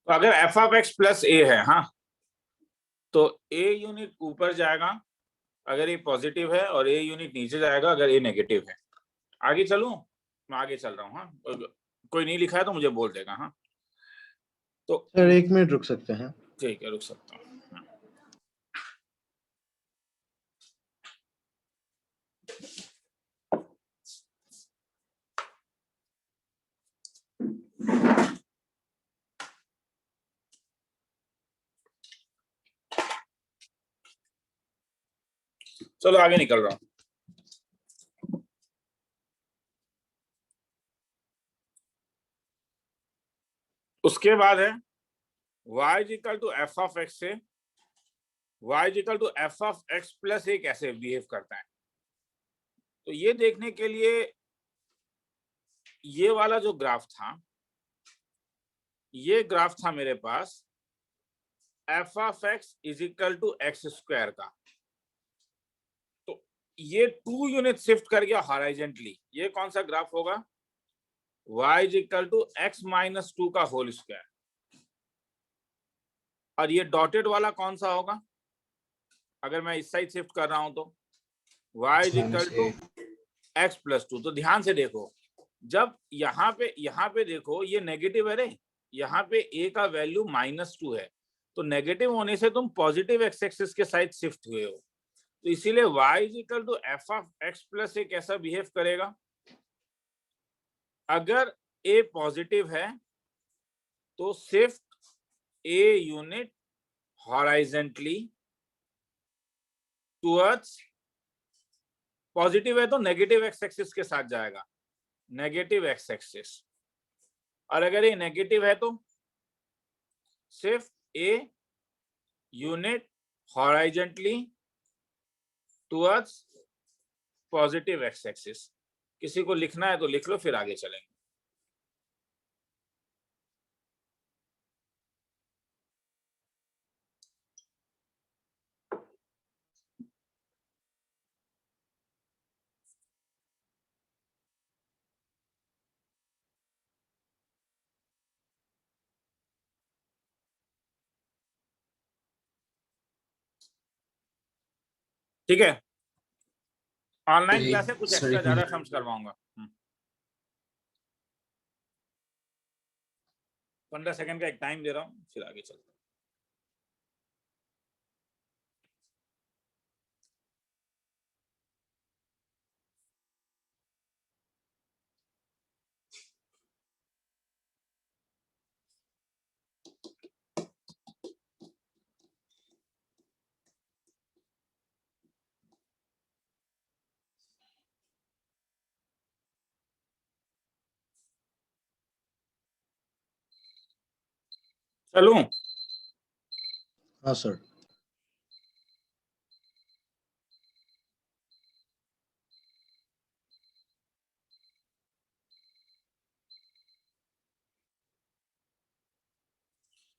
तो अगर F of x plus ए है, हाँ, तो ए यूनिट ऊपर जाएगा अगर ये पॉजिटिव है, और ए यूनिट नीचे जाएगा अगर ए नेगेटिव है। आगे चलूं? मैं आगे चल रहा हूँ। हाँ, कोई नहीं लिखा है तो मुझे बोल देगा। हाँ, तो सर 1 मिनट रुक सकते हैं? ठीक है, रुक सकता हूँ। चलो आगे निकल रहा हूं। उसके बाद है y is equal to f of x से y is equal to f of x plus a कैसे बिहेव करता है। तो ये देखने के लिए ये वाला जो ग्राफ था, ये ग्राफ था मेरे पास f of x is equal to x square का। तो ये 2 यूनिट शिफ्ट कर गया हॉराइजेंटली। ये कौन सा ग्राफ होगा? y is equal to x minus 2 का होल स्क्वायर। और ये डॉटेड वाला कौन सा होगा? अगर मैं इस साइड शिफ्ट कर रहा हूं तो y is equal to x plus 2। तो ध्यान से देखो, जब यहाँ पे देखो ये नेगेटिव है रे, यहाँ पे a का वैल्यू -2 है, तो नेगेटिव होने से तुम पॉजिटिव एक्स एक्सिस के साइड शिफ्ट हुए हो। तो इसीलिए y is equal to f of x plus a कैसा बिहेव करेगा? अगर a पॉजिटिव है तो shift a unit horizontally towards, positive है तो नेगेटिव एक्स एक्सिस के साथ जाएगा, नेगेटिव एक्स एक्सिस। और अगर ये नेगेटिव है तो सिर्फ a unit horizontally towards positive x axis. किसी को लिखना है तो लिख लो, फिर आगे चलेंगे। ठीक है, ऑनलाइन क्लास है, कुछ एक्स्ट्रा ज्यादा समझ करवाऊंगा। 15 सेकंड का एक टाइम दे रहा हूं, फिर आगे चलते हैं। चलूं? हाँ सर।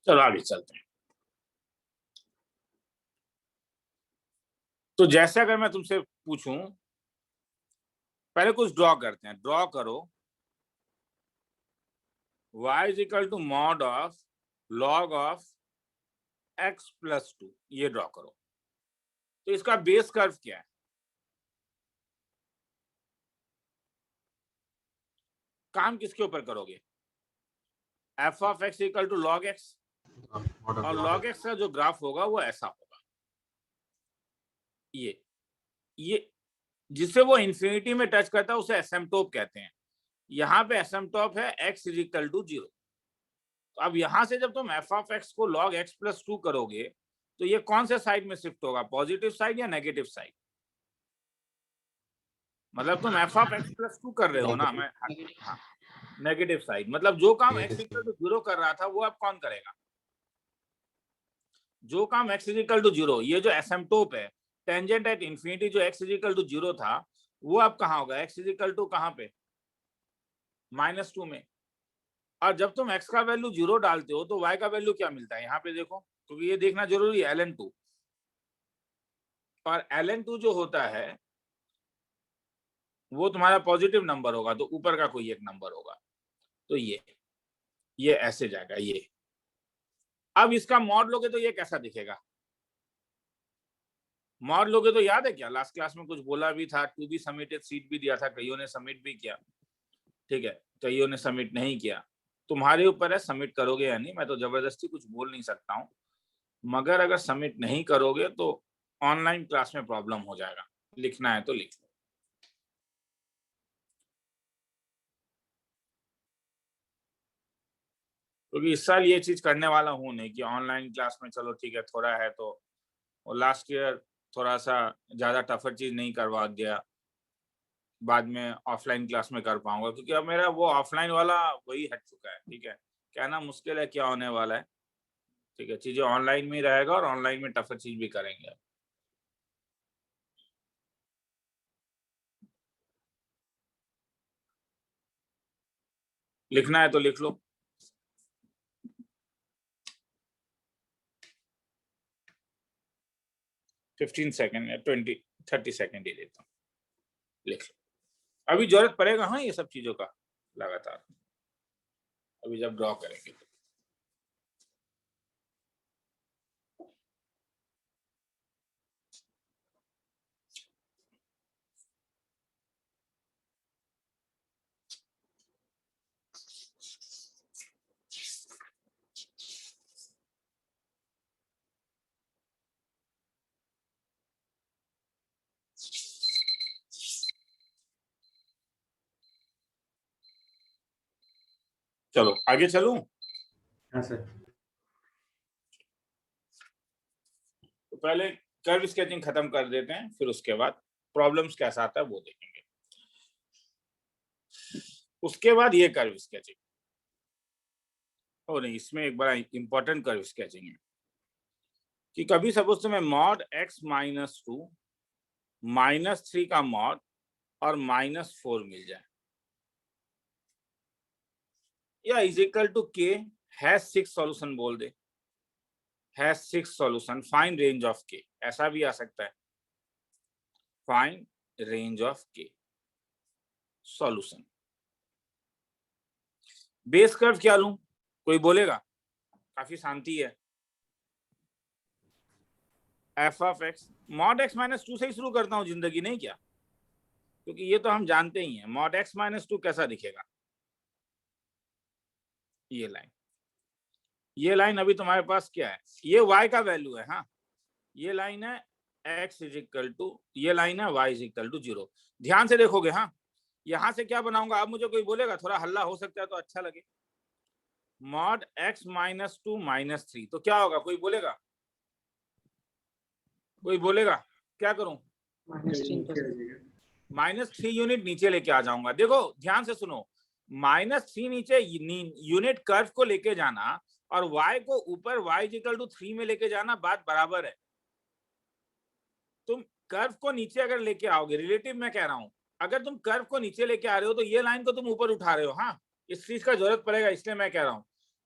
चलो आगे चलते हैं। तो जैसे अगर मैं तुमसे पूछूं, पहले कुछ ड्रॉ करते हैं। ड्रॉ करो y is equal to mod of log of x plus 2, ये ड्रॉ करो। तो इसका बेस कर्व क्या है? काम किसके ऊपर करोगे? F of x equal to log x, और लॉग एक्स का जो ग्राफ होगा वो ऐसा होगा, ये जिससे वो इंफिनिटी में टच करता है उसे एसिम्पटोट कहते हैं। यहाँ पे एसिम्पटोट है x इज इक्वल टू 0। तो अब यहां से जब तुम एफ ऑफ एक्स को लॉग एक्स प्लस 2 करोगे तो ये कौन से साइड में शिफ्ट होगा? पॉजिटिव साइड या नेगेटिव साइड? मतलब तुम एफ ऑफ एक्स प्लस 2 कर रहे हो ना, मैं हाँ, नेगेटिव साइड। मतलब जो काम x इक्वल टू 0 कर रहा था वो अब कौन करेगा? जो काम x इज इक्वल टू 0, ये जो एसिम्पटोट है टेंजेंट एट इंफिनिटी जो x इज इक्वल टू 0 था, वो अब कहाँ होगा? x इज इक्वल टू कहाँ पे? -2 में। और जब तुम x का वैल्यू 0 डालते हो तो y का वैल्यू क्या मिलता है? यहाँ पे देखो, क्योंकि तो ये देखना जरूरी है, ln2। और ln2 जो होता है वो तुम्हारा पॉजिटिव नंबर होगा, तो ऊपर का कोई एक नंबर होगा। तो ये ऐसे जाएगा, ये अब इसका मॉड लोगे तो ये कैसा दिखेगा? मॉड लोगे तो याद है क्या, लास्ट क्लास में कुछ बोला भी था, टू बी सबमिटेड सीट भी दिया था, कईयों ने सबमिट भी किया, ठीक है, कईयों ने सबमिट नहीं किया। तुम्हारे ऊपर है सबमिट करोगे या नहीं, मैं तो जबरदस्ती कुछ बोल नहीं सकता हूँ, मगर अगर सबमिट नहीं करोगे तो ऑनलाइन क्लास में प्रॉब्लम हो जाएगा। लिखना है तो लिख लो। क्योंकि इस साल ये चीज करने वाला हूं नहीं कि ऑनलाइन क्लास में चलो ठीक है थोड़ा है तो, और लास्ट ईयर थोड़ा सा ज्यादा टफर चीज नहीं करवा दिया, बाद में ऑफलाइन क्लास में कर पाऊंगा, क्योंकि अब मेरा वो ऑफलाइन वाला वही हट चुका है। ठीक है, कहना मुश्किल है क्या होने वाला है, ठीक है, चीजें ऑनलाइन में ही रहेगा और ऑनलाइन में टफर चीज भी करेंगे। लिखना है तो लिख लो। फिफ्टीन सेकेंड या 30 सेकेंड ही देता हूँ, लिख लो। अभी जरूरत पड़ेगा हाँ ये सब चीजों का लगातार, अभी जब ड्रॉ करेंगे तो। चलो आगे चलूं। हाँ सर। तो पहले कर्व स्केचिंग खत्म कर देते हैं, फिर उसके बाद प्रॉब्लम्स कैसा आता है वो देखेंगे। उसके बाद ये कर्व स्केचिंग, और नहीं इसमें एक बड़ा इंपॉर्टेंट कर्व स्केचिंग है कि कभी सपोज तुम्हें मॉड x -2 -3 का मॉड और -4 मिल जाए, या is equal to k has 6 solution बोल दे, has 6 solution, find range of k, ऐसा भी आ सकता है, find range of k solution. Base curve क्या लूं, कोई बोलेगा? काफी शांति है। f of x, mod x -2 से ही शुरू करता हूं जिंदगी, नहीं क्या, क्योंकि ये तो हम जानते ही हैं। मॉड x -2 कैसा दिखेगा, ये लाइन, ये लाइन अभी तुम्हारे पास क्या है, ये y का वैल्यू है, हाँ ये लाइन है x इज इक्वल टू, ये लाइन है y इज इक्वल टू 0। ध्यान से देखोगे, हाँ यहां से क्या बनाऊंगा, अब मुझे कोई बोलेगा, थोड़ा हल्ला हो सकता है तो अच्छा लगे, मॉड x -2 -3 तो क्या होगा, कोई बोलेगा? कोई बोलेगा क्या करूं? -3 यूनिट नीचे लेके आ जाऊंगा। देखो ध्यान से सुनो, -3 नीचे यूनिट कर्व को लेके जाना और y को ऊपर y इक्वल टू 3 में लेके जाना, बात बराबर है। तुम कर्व को नीचे अगर लेके आओगे, रिलेटिव मैं कह रहा हूं, अगर तुम कर्व को नीचे लेके आ रहे हो तो ये लाइन को तुम ऊपर उठा रहे हो, हाँ इस चीज का जरूरत पड़ेगा, इसलिए मैं कह रहा हूं।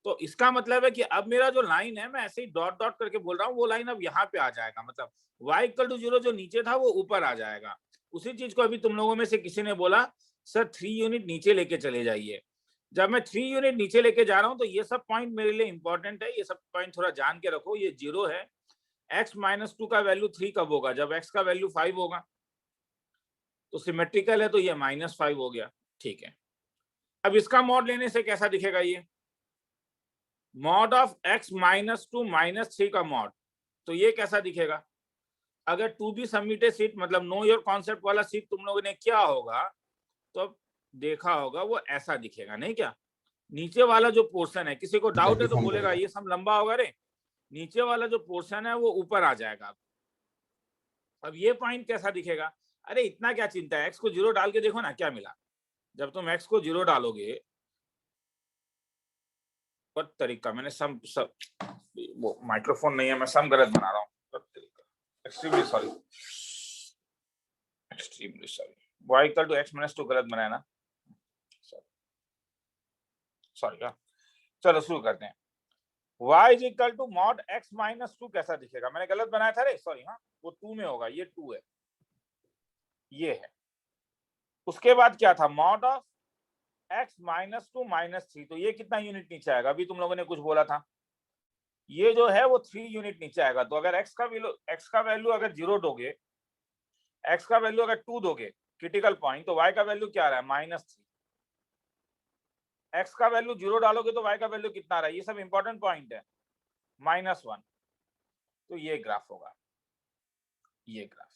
तो इसका मतलब है कि अब मेरा जो लाइन है, मैं ऐसे ही डॉट डॉट करके बोल रहा हूँ, वो लाइन अब यहाँ पे आ जाएगा, मतलब y इक्वल टू 0 जो नीचे था वो ऊपर आ जाएगा। उसी चीज को अभी तुम लोगों में से किसी ने बोला सर 3 यूनिट नीचे लेके चले जाइए। जब मैं 3 यूनिट नीचे लेके जा रहा हूँ तो ये सब पॉइंट मेरे लिए इंपॉर्टेंट है, ये सब पॉइंट थोड़ा जान के रखो। ये 0 है, x -2 का वैल्यू 3 कब होगा, जब x का वैल्यू 5 होगा, तो सिमेट्रिकल है तो ये -5 हो गया, ठीक है। अब इसका मॉड लेने से कैसा दिखेगा, ये मॉड ऑफ x -2 -3 का मॉड, तो ये कैसा दिखेगा? अगर टू बी सबमिटेड सीट मतलब नो योर कॉन्सेप्ट वाला सीट तुम लोगों ने किया होगा तो देखा होगा, वो ऐसा दिखेगा, नहीं क्या? नीचे वाला जो पोर्शन है, किसी को डाउट है तो बोलेगा ये सब लंबा होगा रे, नीचे वाला जो पोर्शन है वो ऊपर आ जाएगा। अब ये पॉइंट कैसा दिखेगा? अरे इतना क्या चिंता है, x को 0 डाल के देखो ना क्या मिला। जब तुम x को 0 डालोगे, पर तरीका मैंने सब वो माइक्रोफोन नहीं है, मैं सम गलत बना रहा हूँ, extremely sorry, extremely sorry, y equal to x -2 गलत बनाया ना, सॉरी। चलो शुरू करते हैं। y is equal to mod x -2 कैसा दिखेगा, मैंने गलत बनाया था रे, सॉरी, हाँ वो 2 में होगा, ये 2 है, ये है। उसके बाद क्या था, मॉड ऑफ x -2 -3, तो ये कितना यूनिट नीचे आएगा, अभी तुम लोगों ने कुछ बोला था, ये जो है वो 3 यूनिट नीचे आएगा। तो अगर x का वैल्यू अगर 0 दोगे, x का वैल्यू अगर 2 दोगे क्रिटिकल पॉइंट, तो y का वैल्यू क्या आ रहा है? -3। x का वैल्यू 0 डालोगे तो y का वैल्यू कितना आ रहा है? ये सब इंपॉर्टेंट पॉइंट है, -1। तो ये ग्राफ होगा, ये ग्राफ।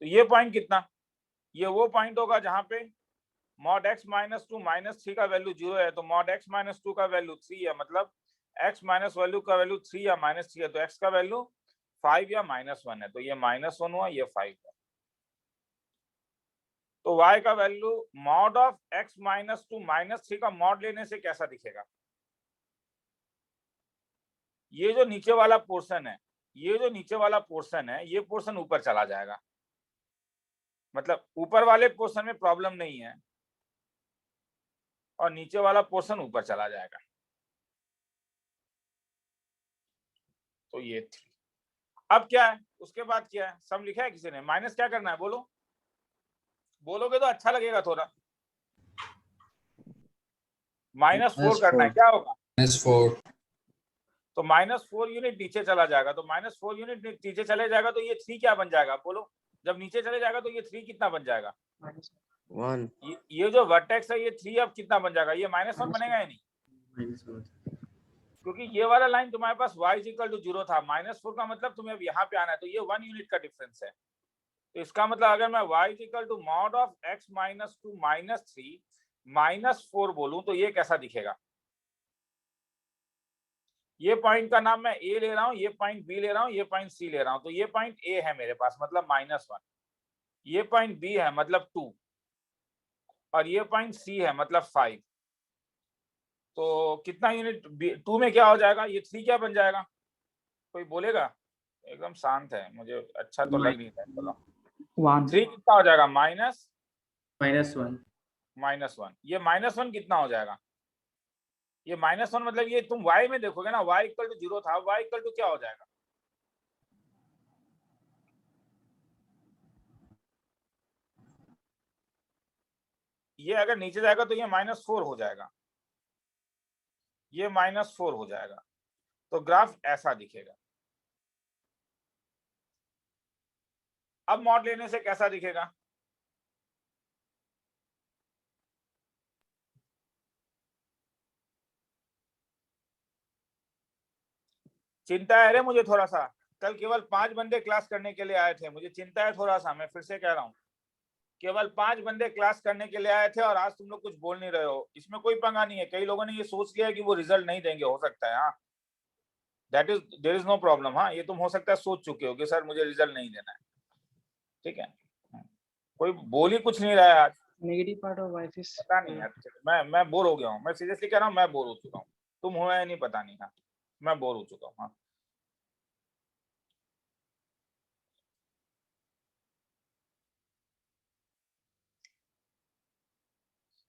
तो ये पॉइंट कितना? ये वो पॉइंट होगा जहां पे mod x - 2 -3 का वैल्यू 0 है, तो mod x - 2 का वैल्यू 3 है, मतलब x माइनस वैल्यू का वैल्यू 3 या -3 है, तो x का वैल्यू 5 या -1 है। तो ये -1 हुआ, ये 5 है। तो y का वैल्यू mod ऑफ x - 2 -3 का मॉड लेने से कैसा दिखेगा? ये जो नीचे वाला पोर्शन है, ये जो नीचे वाला पोर्शन है, ये पोर्शन ऊपर चला जाएगा, मतलब ऊपर वाले पोर्शन में प्रॉब्लम नहीं है और नीचे वाला पोर्शन ऊपर चला जाएगा। तो ये 3। अब क्या है उसके बाद? क्या है? सम लिखा है किसी ने? माइनस क्या करना है? बोलो, बोलोगे तो अच्छा लगेगा थोड़ा। -4 करना है। क्या होगा? -4। तो -4 यूनिट नीचे चला जाएगा। तो -4 यूनिट नीचे चले जाएगा तो ये 3 क्या बन जाएगा? बोलो, जब नीचे चले जाएगा तो ये 3 कितना बन जाएगा? 1। ये जो वर्टेक्स है ये 3 अब कितना बन जाएगा? ये -1 बनेगा या नहीं? क्योंकि ये वाला लाइन तुम्हारे पास y = 0 था, -4 का मतलब तुम्हें अब यहाँ पे आना है, तो ये 1 यूनिट का डिफरेंस है। तो इसका मतलब अगर मैं y = mod ऑफ x - 2 -3 -4 बोलूं तो ये कैसा दिखेगा? ये पॉइंट का नाम मैं a ले रहा हूं, ये पॉइंट b ले रहा हूं, ये पॉइंट c ले रहा हूं। तो ये पॉइंट a है मेरे पास, मतलब -1। ये पॉइंट b है, मतलब 2, और ये पॉइंट c है, मतलब 5। तो कितना यूनिट 2 में क्या हो जाएगा? ये 3 क्या बन जाएगा? कोई बोलेगा? एकदम शांत है, मुझे अच्छा तो लग नहीं रहा है। चलो 1 3 कितना हो जाएगा? -1 ये -1 कितना हो जाएगा? ये -1 मतलब ये तुम y में देखोगे ना, y = 0 था, y = क्या हो जाएगा? ये अगर नीचे जाएगा तो ये -4 हो जाएगा, ये -4 हो जाएगा। तो ग्राफ ऐसा दिखेगा। अब मॉड लेने से कैसा दिखेगा? चिंता है रे मुझे थोड़ा सा। कल केवल 5 बंदे क्लास करने के लिए आए थे, मुझे चिंता है थोड़ा सा। मैं फिर से कह रहा हूँ, केवल 5 बंदे क्लास करने के लिए आए थे और आज तुम लोग कुछ बोल नहीं रहे हो। इसमें कोई पंगा नहीं है। कई लोगों ने ये सोच लिया है कि वो रिजल्ट नहीं देंगे, हो सकता है। हाँ, देयर इज नो प्रॉब्लम। हाँ, ये तुम हो सकता है सोच चुके हो कि सर मुझे रिजल्ट नहीं देना है, ठीक है। कोई बोल ही कुछ नहीं रहा है आज। Negative part of y is पता नहीं यार, मैं बोर हो गया हूँ। मैं सीरियसली कह रहा हूँ, मैं बोर हो चुका हूँ। तुम हो या नहीं पता नहीं। हाँ, मैं बोर हो चुका हूँ। हाँ,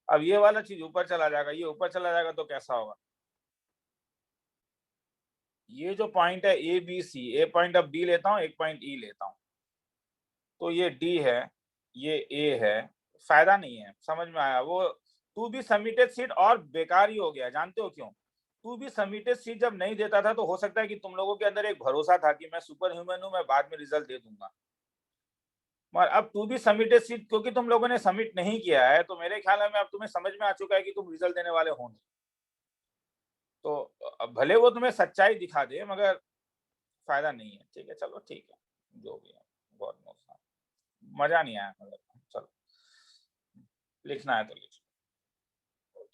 अब ये वाला चीज ऊपर चला जाएगा, ये ऊपर चला जाएगा तो कैसा होगा? ये जो पॉइंट है A B C, A point अब डी लेता हूँ, एक पॉइंट ई लेता हूँ, तो ये डी है, ये ए है। फायदा नहीं है, समझ में आया? वो टू बी सबमिटेड सीट और बेकार ही हो गया। जानते हो क्यों? टू बी सबमिटेड सीट जब नहीं देता था तो हो सकता है कि तुम लोगों के अंदर एक भरोसा था कि मैं सुपर ह्यूमन हूं, मैं बाद में रिजल्ट दे दूंगा। मगर अब टू बी सबमिटेड सीट क्योंकि तुम लोगों ने सबमिट नहीं किया है, तो मेरे ख्याल में अब तुम्हें समझ में आ चुका है कि तुम रिजल्ट देने वाले हो नहीं। तो भले वो तुम्हें सच्चाई दिखा दे, मगर फायदा नहीं है। ठीक है, चलो ठीक है, जो भी है। गॉड नोस, मजा नहीं आया, मगर चलो, लिखना है तो लिख।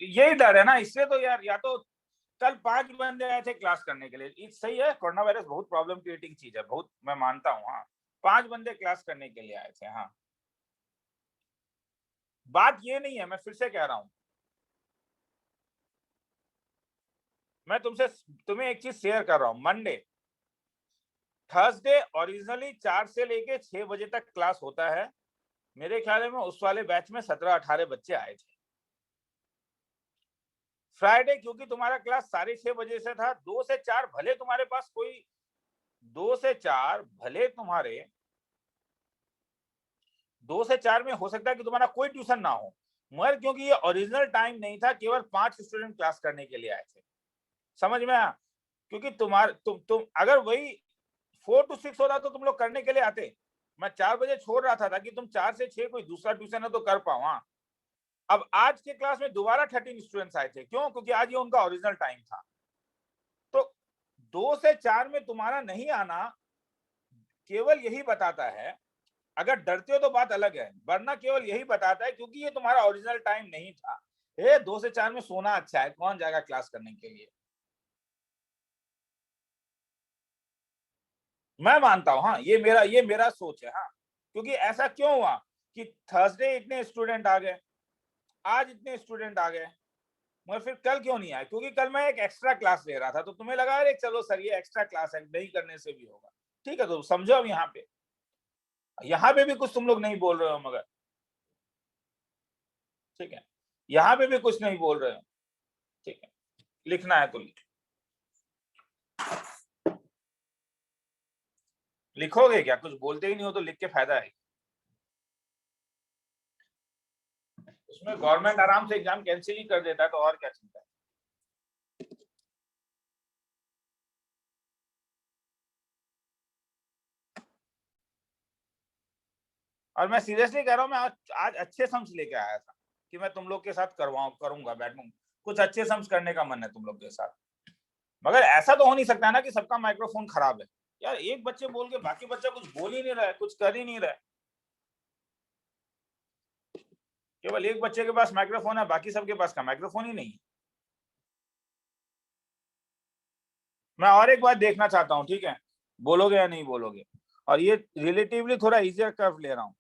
यही डर है ना, इसलिए तो यार। या तो कल 5 बंदे आए थे क्लास करने के लिए, सही है। कोरोना वायरस बहुत प्रॉब्लम क्रिएटिंग चीज है, बहुत, मैं मानता हूँ। हाँ, 5 बंदे क्लास करने के लिए आए थे। हाँ, बात ये नहीं है, मैं फिर से कह रहा हूँ। मैं तुम्हें एक चीज शेयर कर रहा हूँ। मंडे, थर्सडे ओरिजिनली 4 से लेके 6 बजे तक क्लास होता है। मेरे ख्याल में उस वाले बैच में 17-18 बच्चे आए थे। फ्राइडे क्योंकि तुम्हारा क्लास 6:30 बजे से था, 2 से 4 भले तुम्हारे पास कोई 2 से 4 भले तुम्हारे 2 से 4 में हो सकता है कि तुम्हारा कोई ट्यूशन ना हो, मगर क्योंकि ये ओरिजिनल टाइम नहीं था, केवल 5 स्टूडेंट क्लास करने के लिए आए थे। समझ में आया? क्योंकि तुम अगर वही 4 to 6 होता तो तुम लोग करने के लिए आते। मैं 4 बजे छोड़ रहा था ताकि तुम 4 से 6 कोई दूसरा ट्यूशन है तो कर पाओ। हाँ, अब आज के क्लास में दोबारा 13 स्टूडेंट्स आए थे। क्यों? क्योंकि आज ये उनका ओरिजिनल टाइम था। तो 2 से 4 में तुम्हारा नहीं आना केवल यही बताता है, अगर डरते हो तो बात अलग है, वरना केवल यही बताता है क्योंकि ये तुम्हारा ओरिजिनल टाइम नहीं था। 2 से 4 में सोना अच्छा है, कौन जाएगा क्लास करने के लिए? मैं मानता हूं, हाँ, ये मेरा सोच है। हाँ, क्योंकि ऐसा क्यों हुआ कि थर्सडे इतने स्टूडेंट आ गए, आज इतने स्टूडेंट आ गए, मगर फिर कल क्यों नहीं आए? क्योंकि कल मैं एक एक्स्ट्रा क्लास ले रहा था, तो तुम्हें लगा अरे चलो सर ये एक्स्ट्रा क्लास है, नहीं करने से भी होगा। ठीक है, तो समझो अब यहाँ पे भी कुछ तुम लोग नहीं बोल रहे हो, मगर ठीक है, यहाँ पे भी कुछ नहीं बोल रहे हो। ठीक है, लिखना है तो लिखोगे क्या? कुछ बोलते ही नहीं हो तो लिख के फायदा है? उसमें गवर्नमेंट आराम से एग्जाम कैंसिल ही कर देता है, तो और क्या चिंता है? और मैं सीरियसली कह रहा हूँ, मैं आज अच्छे सम्स लेके आया था कि मैं तुम लोग के साथ करूंगा, बैठूंगा, कुछ अच्छे सम्स करने का मन है तुम लोग के साथ। मगर ऐसा तो हो नहीं सकता ना कि सबका माइक्रोफोन खराब है। यार एक बच्चे बोल के बाकी बच्चा कुछ बोल ही नहीं रहा है, कुछ कर ही नहीं रहा है। केवल एक बच्चे के पास माइक्रोफोन है, बाकी सबके पास का माइक्रोफोन ही नहीं है। मैं और एक बात देखना चाहता हूँ, ठीक है, बोलोगे या नहीं बोलोगे? और ये रिलेटिवली थोड़ा इजियर कर्व ले रहा हूँ।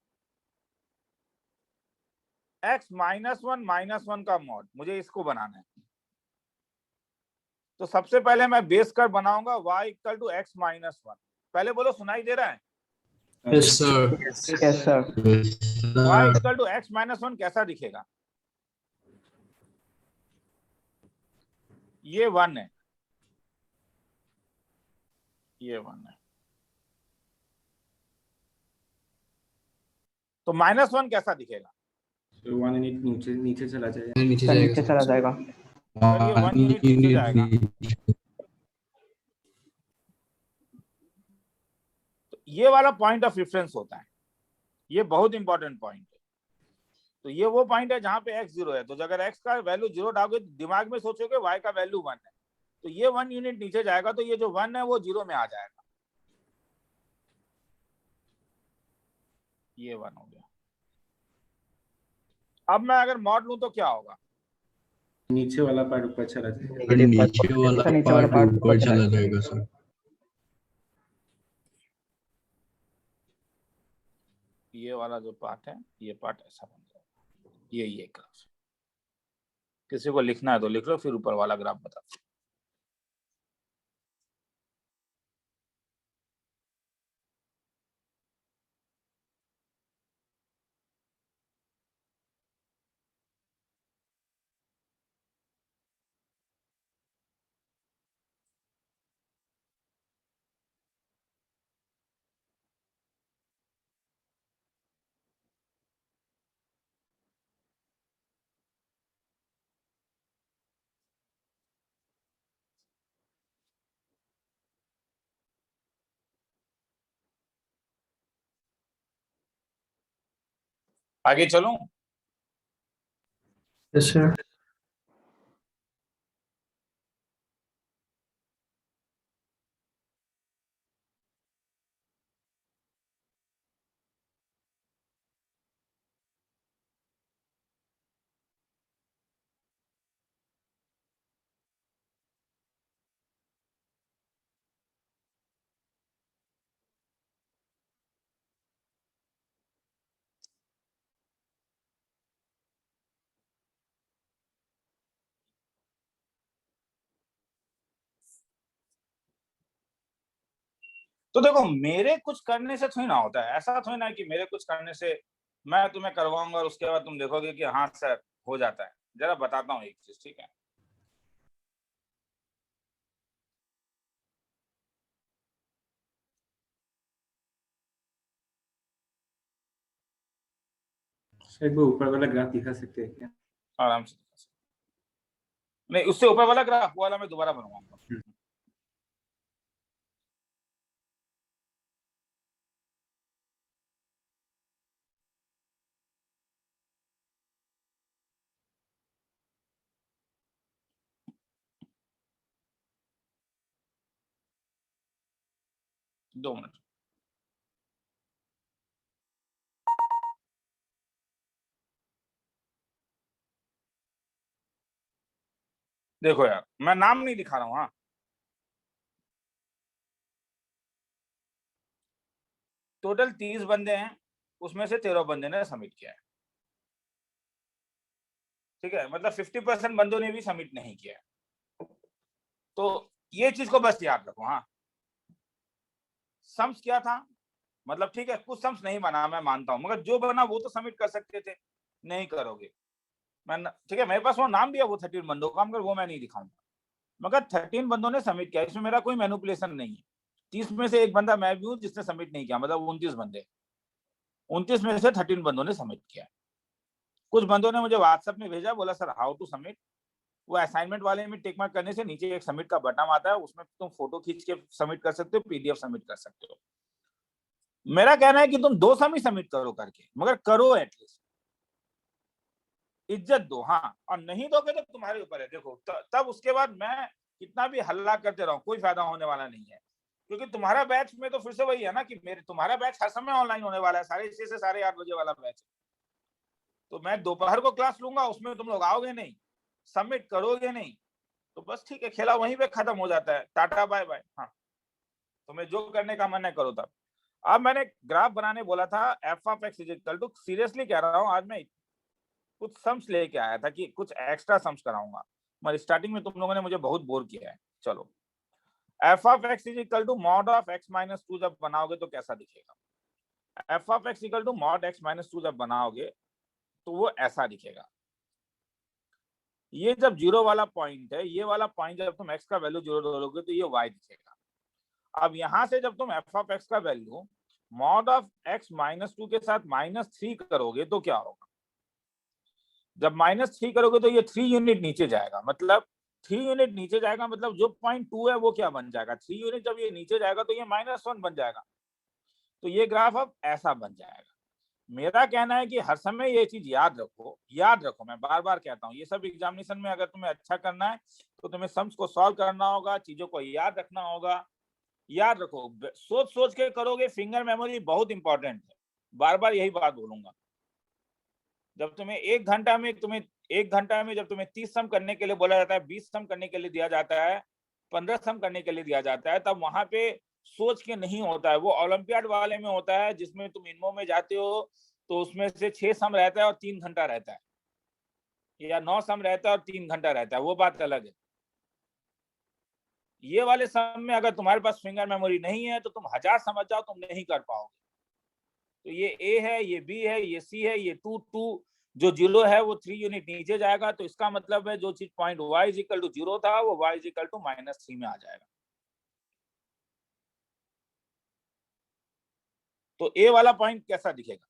x -1 का मॉड, मुझे इसको बनाना है। तो सबसे पहले मैं बेस कर्व बनाऊंगा y = x - 1। पहले बोलो, सुनाई दे रहा है? Yes, sir. Yes, sir. y = x - 1 कैसा दिखेगा? ये 1 है, ये 1 है, तो -1 कैसा दिखेगा? तो 1 यूनिट नीचे नीचे चला जाएगा। नीचे Sir, नीचे जाएगा चला जाएगा। अगर ये 1 यूनिट नीचे जाएगा तो ये वाला पॉइंट ऑफ रेफरेंस होता है, ये बहुत इंपॉर्टेंट पॉइंट है। तो ये वो पॉइंट है जहां पे x 0 है, तो अगर x का वैल्यू 0 डालोगे तो दिमाग में सोचोगे y का वैल्यू 1 है, तो ये 1 यूनिट नीचे जाएगा, तो ये जो 1 है वो 0 में आ जाएगा। ये 1 हो गया। अब मैं अगर मॉड लूं तो क्या होगा? नीचे वाला पार्ट ऊपर चला जाएगा। नीचे वाला नीचे वाला पार्ट part ऊपर चला जाएगा सर। ये वाला जो पार्ट है, ये पार्ट ऐसा बन जाएगा, ये ग्राफ। किसी को लिखना है तो लिख लो, फिर ऊपर वाला ग्राफ बता दो। आगे चलूं? Yes, sir. तो देखो, मेरे कुछ करने से थोड़ी ना होता है, ऐसा थोड़ी ना कि मेरे कुछ करने से मैं तुम्हें करवाऊंगा और उसके बाद तुम देखोगे कि हाँ सर हो जाता है। जरा बताता हूँ एक चीज, ठीक है? शायद वो ऊपर वाला ग्राफ दिखा सकते हैं क्या? आराम से नहीं, उससे ऊपर वाला ग्राफ वाला मैं दोबारा बनवाऊंगा। दो मिनट। देखो यार, मैं नाम नहीं दिखा रहा हूं। हाँ, टोटल 30 बंदे हैं, उसमें से 13 बंदे ने सबमिट किया है। ठीक है, मतलब 50% बंदों ने भी सबमिट नहीं किया है। तो ये चीज को बस याद रखो। हाँ, सम्स क्या था, मतलब ठीक है कुछ सम्स नहीं बना, मैं मानता हूं, मगर जो बना वो तो सबमिट कर सकते थे, नहीं करोगे। मैं ठीक है, मेरे पास वो नाम भी है वो 13 बंदों का, मगर वो मैं नहीं दिखाऊंगा। मगर 13 बंदों ने सबमिट किया, इसमें मेरा कोई मैनिपुलेशन नहीं है। 30 में से एक बंदा मैं भी हूं जिसने सबमिट नहीं किया, मतलब 29 बंदे। 29 में से 13 बंदों ने सबमिट किया। कुछ बंदों ने मुझे व्हाट्सएप में भेजा, बोला सर हाउ टू सबमिट। वो असाइनमेंट वाले में टिक मार्क करने से नीचे एक सबमिट का बटन आता है, उसमें तुम फोटो खींच के सबमिट कर सकते हो, पीडीएफ सबमिट कर सकते हो। मेरा कहना है कि तुम 2 सम ही सबमिट करो करके, मगर करो एटलीस्ट, इज्जत दो। हाँ, और नहीं दोगे तो तुम्हारे ऊपर है। देखो तब उसके बाद मैं कितना भी हल्ला करते रहूं, कोई फायदा होने वाला नहीं है, क्योंकि तुम्हारा बैच में तो फिर से वही है ना कि तुम्हारा बैच हर समय ऑनलाइन होने वाला है, 6:30 से 8:30 बजे वाला बैच। तो मैं दोपहर को क्लास लूंगा, उसमें तुम लोग आओगे नहीं, सबमिट करोगे नहीं, तो बस ठीक है, खेला वहीं पे खत्म हो जाता है, टाटा बाय बाय। हाँ, तुम्हें जो करने का मन है करो। तब अब मैंने ग्राफ बनाने बोला था, f of x is equal to, seriously कह रहा हूँ, आज मैं कुछ सम्स लेके आया था कि कुछ एक्स्ट्रा सम्स कराऊंगा, मगर स्टार्टिंग में तुम लोगों ने मुझे बहुत बोर किया है। चलो, f of x is equal to mod of x minus 2 जब बनाओगे तो कैसा दिखेगा। F of x equal to mod x minus 2 जब बनाओगे तो वो ऐसा दिखेगा। ये जब 0 वाला पॉइंट है, ये वाला पॉइंट जब तुम x का वैल्यू 0 डालोगे तो ये y दिखेगा। अब यहां से जब तुम एफ ऑफ एक्स का value mod of x minus 2 के साथ -3 करोगे तो क्या होगा। जब -3 करोगे तो ये 3 यूनिट नीचे जाएगा, मतलब 3 यूनिट नीचे जाएगा, मतलब जो पॉइंट 2 है वो क्या बन जाएगा, 3 यूनिट जब ये नीचे जाएगा तो ये -1 बन जाएगा। तो ये ग्राफ अब ऐसा बन जाएगा। मेरा कहना है कि हर समय ये चीज याद रखो, मैं बार बार कहता हूँ, ये सब एग्जामिनेशन में अगर तुम्हें अच्छा करना है तो तुम्हें सम्स को सॉल्व करना होगा, चीजों को याद रखना होगा। याद रखो, सोच सोच के करोगे, फिंगर मेमोरी बहुत इंपॉर्टेंट है, बार बार यही बात बोलूंगा। जब तुम्हें 1 घंटा में जब तुम्हें 30 सम करने के लिए बोला जाता है, 20 सम करने के लिए दिया जाता है, 15 सम करने के लिए दिया जाता है, तब वहां पे सोच के नहीं होता है। वो ओलंपियाड वाले में होता है जिसमें तुम इनमो में जाते हो तो उसमें से 6 सम रहता है और 3 घंटा रहता है, या 9 सम रहता है और 3 घंटा रहता है, वो बात अलग है। ये वाले सम में अगर तुम्हारे पास फिंगर मेमोरी नहीं है तो तुम 1000 समझ जाओ, तुम नहीं कर पाओगे। तो ये ए है, ये बी है, ये सी है, ये 2 जो 0 है वो 3 यूनिट नीचे जाएगा, तो इसका मतलब है जो चीज point y is equal to 0 था वो y इज इक्वल टू -3 में आ जाएगा। तो ए वाला पॉइंट कैसा दिखेगा,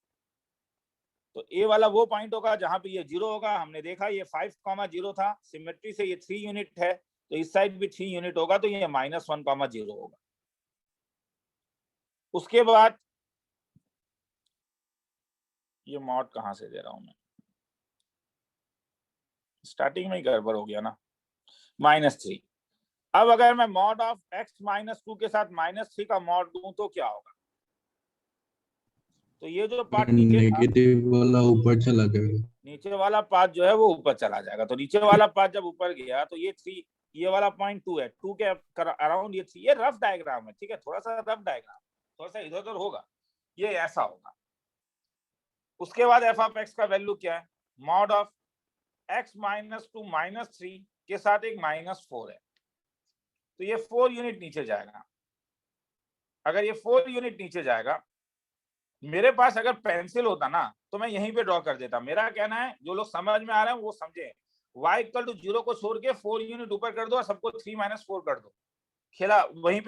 तो ए वाला वो पॉइंट होगा जहां पे ये 0 होगा। हमने देखा ये 5,0 था, सिमेट्री से ये 3 यूनिट है, तो इस साइड भी 3 यूनिट होगा, तो ये -1,0 होगा। उसके बाद ये मॉड कहां से दे रहा हूं मैं, स्टार्टिंग में ही गड़बड़ हो गया ना, -3। अब अगर मैं मॉड ऑफ x -2 के साथ -3 का मॉड दूं तो क्या होगा। तो ये जो पार्ट नेगेटिव वाला ऊपर चला जाएगा, नीचे वाला पार्ट जो है वो ऊपर चला जाएगा। तो नीचे वाला पार्ट जब ऊपर गया तो ये 3, ये वाला पॉइंट 2 है, 2 के अराउंड ये 3। ये रफ डायग्राम है, ठीक है, थोड़ा सा रफ डायग्राम, थोड़ा सा इधर उधर होगा, ये ऐसा होगा। उसके बाद एफ ऑफ एक्स का वैल्यू क्या है, मॉड ऑफ x -2 -3 के साथ एक -4 है, तो ये 4 यूनिट नीचे जाएगा। अगर ये 4 यूनिट नीचे जाएगा, मेरे पास अगर पेंसिल होता ना तो मैं यहीं पे ड्रॉ कर देता। मेरा कहना है जो लोग समझ में आ रहे हैं वो समझे, y इक्वल टू 0 को छोड़ के 4 यूनिट ऊपर कर दो और सबको 3 - 4 कर दो, खेला वहीं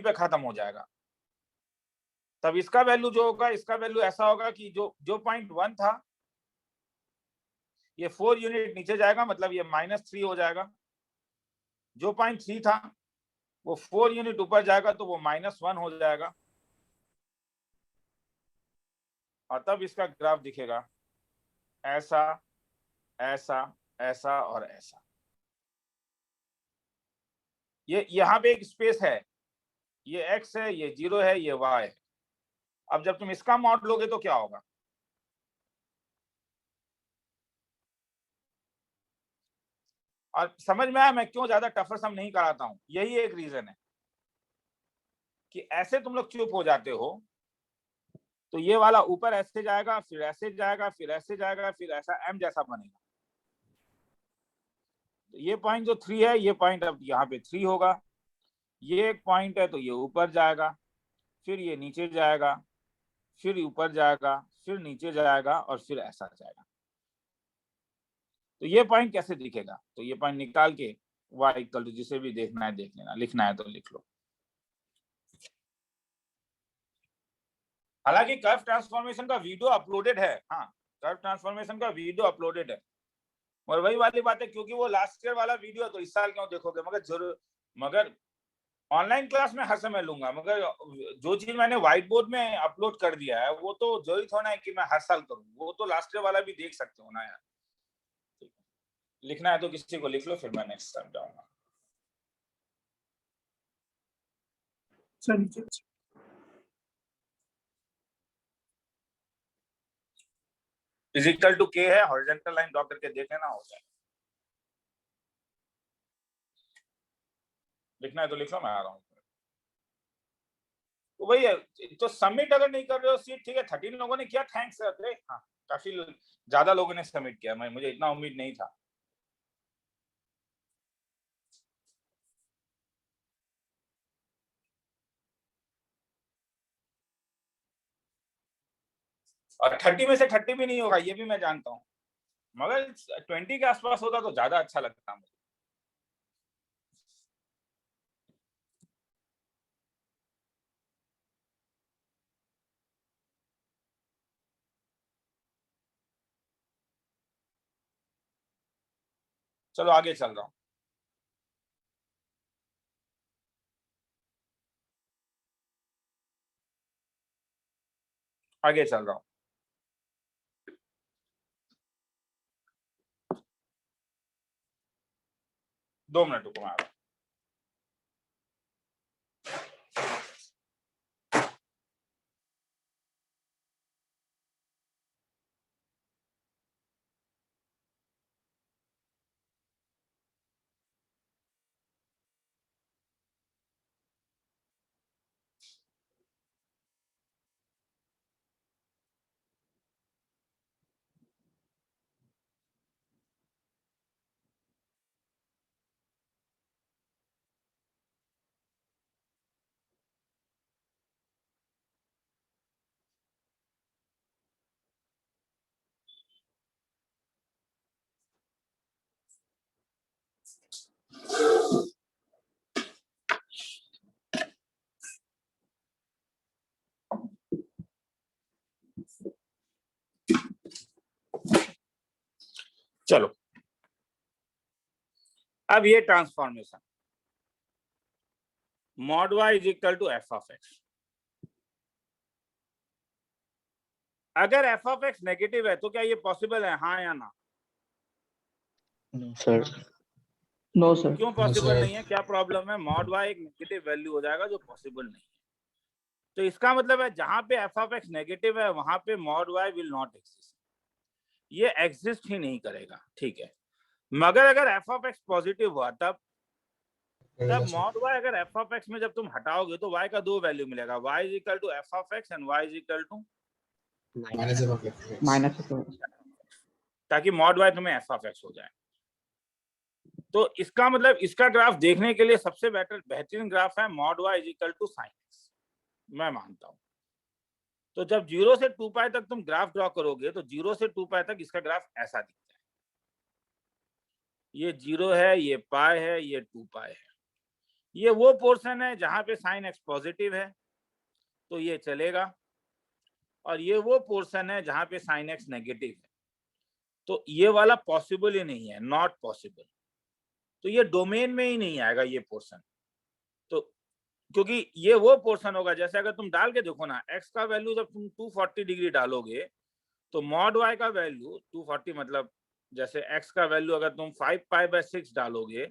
पे खत्म हो जाएगा। तब इसका वैल्यू जो होगा, इसका वैल्यू ऐसा होगा कि जो पॉइंट 1 था ये 4 यूनिट नीचे जाएगा, मतलब ये -3 हो जाएगा। जो पॉइंट 3 था वो 4 यूनिट ऊपर जाएगा तो वो -1 हो जाएगा, और तब इसका ग्राफ दिखेगा ऐसा, ऐसा, ऐसा और ऐसा। ये यहाँ पे एक स्पेस है, ये x है, ये 0 है, ये y है। अब जब तुम इसका मॉड लोगे तो क्या होगा? और समझ में आया मैं क्यों ज्यादा टफर सम नहीं कराता हूं? यही एक रीजन है कि ऐसे तुम लोग चुप हो जाते हो, तो ये वाला ऊपर ऐसे जाएगा, फिर ऐसे जाएगा, फिर ऐसे जाएगा, फिर ऐसा m जैसा बनेगा। तो ये पॉइंट जो 3 है, ये पॉइंट अब यहाँ पे 3 होगा। ये एक पॉइंट है तो ये ऊपर जाएगा, फिर ये नीचे जाएगा, फिर ऊपर जाएगा, फिर नीचे जाएगा और फिर ऐसा जाएगा। तो ये पॉइंट कैसे दिखेगा? तो ये पॉइंट निकाल के y इक्वल टू, जिसे भी देखना है देख लेना, लिखना है तो लिख लो। हालांकि कर्व ट्रांसफॉर्मेशन का वीडियो अपलोडेड है, हाँ कर्व ट्रांसफॉर्मेशन का वीडियो अपलोडेड है, और वही वाली बात है क्योंकि वो लास्ट ईयर वाला वीडियो तो इस साल क्यों देखोगे? मगर ऑनलाइन क्लास में हर समय लूंगा, मगर जो चीज मैंने व्हाइट बोर्ड में अपलोड कर दिया है वो तो जरूरी थोड़ा है कि मैं हर साल करूँ, वो तो लास्ट ईयर वाला भी देख सकते हो ना यार। लिखना है तो किसी को लिख लो, फिर मैं नेक्स्ट टाइम जाऊंगा। इज इक्वल टू k है, हॉरिजॉन्टल लाइन ड्रॉ करके देख लेना, हो जाए। लिखना है तो लिख लो, मैं आ रहा हूँ। तो वही है, तो सबमिट अगर नहीं कर रहे हो सीट, ठीक है 13 लोगों ने किया, थैंक्स। हाँ काफी ज्यादा लोगों ने सबमिट किया, मुझे इतना उम्मीद नहीं था। और 30 में से 30 भी नहीं होगा, ये भी मैं जानता हूँ, मगर 20 के आसपास होता तो ज्यादा अच्छा लगता मुझे। चलो आगे चल रहा हूँ। आगे चल रहा हूँ। दो मिनट रुको, मैं आ रहा हूँ। चलो अब ये transformation mod y is equal to f of x। अगर f ऑफ x नेगेटिव है तो क्या ये पॉसिबल है, हाँ या ना? No sir. No, sir. क्यों पॉसिबल नहीं है? क्या प्रॉब्लम है? mod y एक नेगेटिव वैल्यू हो जाएगा जो पॉसिबल नहीं है। तो इसका मतलब है जहां पे f ऑफ x नेगेटिव है वहां पे mod y will not exist, ये एग्जिस्ट ही नहीं करेगा, ठीक है। मगर अगर f ऑफ x पॉजिटिव हुआ तब mod y अगर f ऑफ x में जब तुम हटाओगे तो y का दो वैल्यू मिलेगा, y is equal to f of x and y is equal to Minus of ताकि mod y तुम्हें f ऑफ x हो जाए। तो इसका मतलब इसका ग्राफ देखने के लिए सबसे बेहतरीन ग्राफ है mod y is equal to sin x, मैं मानता हूं। तो जब 0 से 2 पाई तक तुम ग्राफ ड्रॉ करोगे तो 0 से 2 पाई तक इसका ग्राफ ऐसा दिखता है, ये 0 है, ये पाई है, ये 2 पाई है। ये वो पोर्शन है जहां पे sin x पॉजिटिव है तो ये चलेगा, और ये वो पोर्शन है जहां पे sin x नेगेटिव है तो ये वाला पॉसिबल ही नहीं है, नॉट पॉसिबल। तो ये डोमेन में ही नहीं आएगा ये पोर्शन। तो क्योंकि ये वो पोर्शन होगा, जैसे अगर तुम डाल के देखो ना, x का वैल्यू जब तुम 240 डिग्री डालोगे तो मॉड y का वैल्यू 240 मतलब जैसे x का वैल्यू अगर तुम 5π/6 डालोगे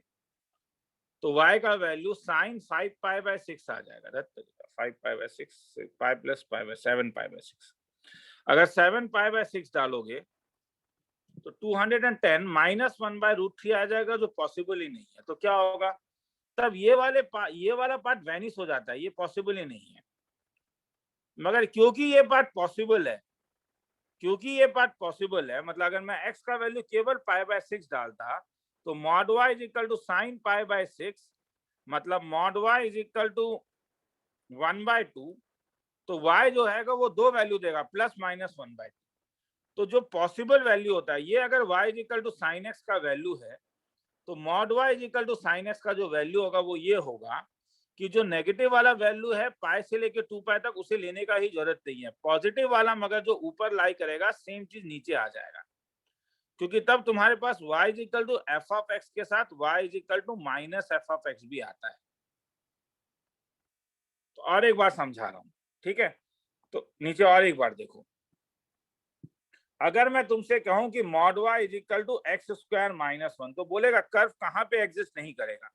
तो y का वैल्यू sin 5π/6 आ जाएगा। 5π/6 पाई प्लस पाई बाय 7π/6। अगर 7π/6 डालोगे तो 210 -1/√3 आ जाएगा, जो पॉसिबल ही नहीं है। तो क्या होगा तब ये वाला पार्ट वैनिश हो जाता है, ये पॉसिबल ही नहीं है। मगर क्योंकि ये पार्ट पॉसिबल है, मतलब अगर मैं x का वैल्यू केवल π/6 डालता तो mod y is equal to sine π/6 मतलब mod y is equal to 1/2। तो y जो है वो दो वैल्यू देगा प्लस माइनस 1/2। तो जो पॉसिबल वैल्यू होता है ये, अगर y is equal to sine x का वैल्यू है तो mod y is equal to sine x का जो वैल्यू होगा वो ये होगा कि जो नेगेटिव वाला वैल्यू है पाई से लेके 2π तक उसे लेने का ही जरूरत नहीं है। पॉजिटिव वाला मगर जो ऊपर लाई करेगा सेम चीज नीचे आ जाएगा, क्योंकि तब तुम्हारे पास y is equal to f of x के साथ y is equal to minus f of x भी आता है। तो और एक बार समझा रहा हूं, ठीक है? तो नीचे और एक बार देखो, अगर मैं तुमसे कहूं कि mod y is equal to x square minus 1 तो बोलेगा कर्व कहां पे एग्जिस्ट नहीं करेगा?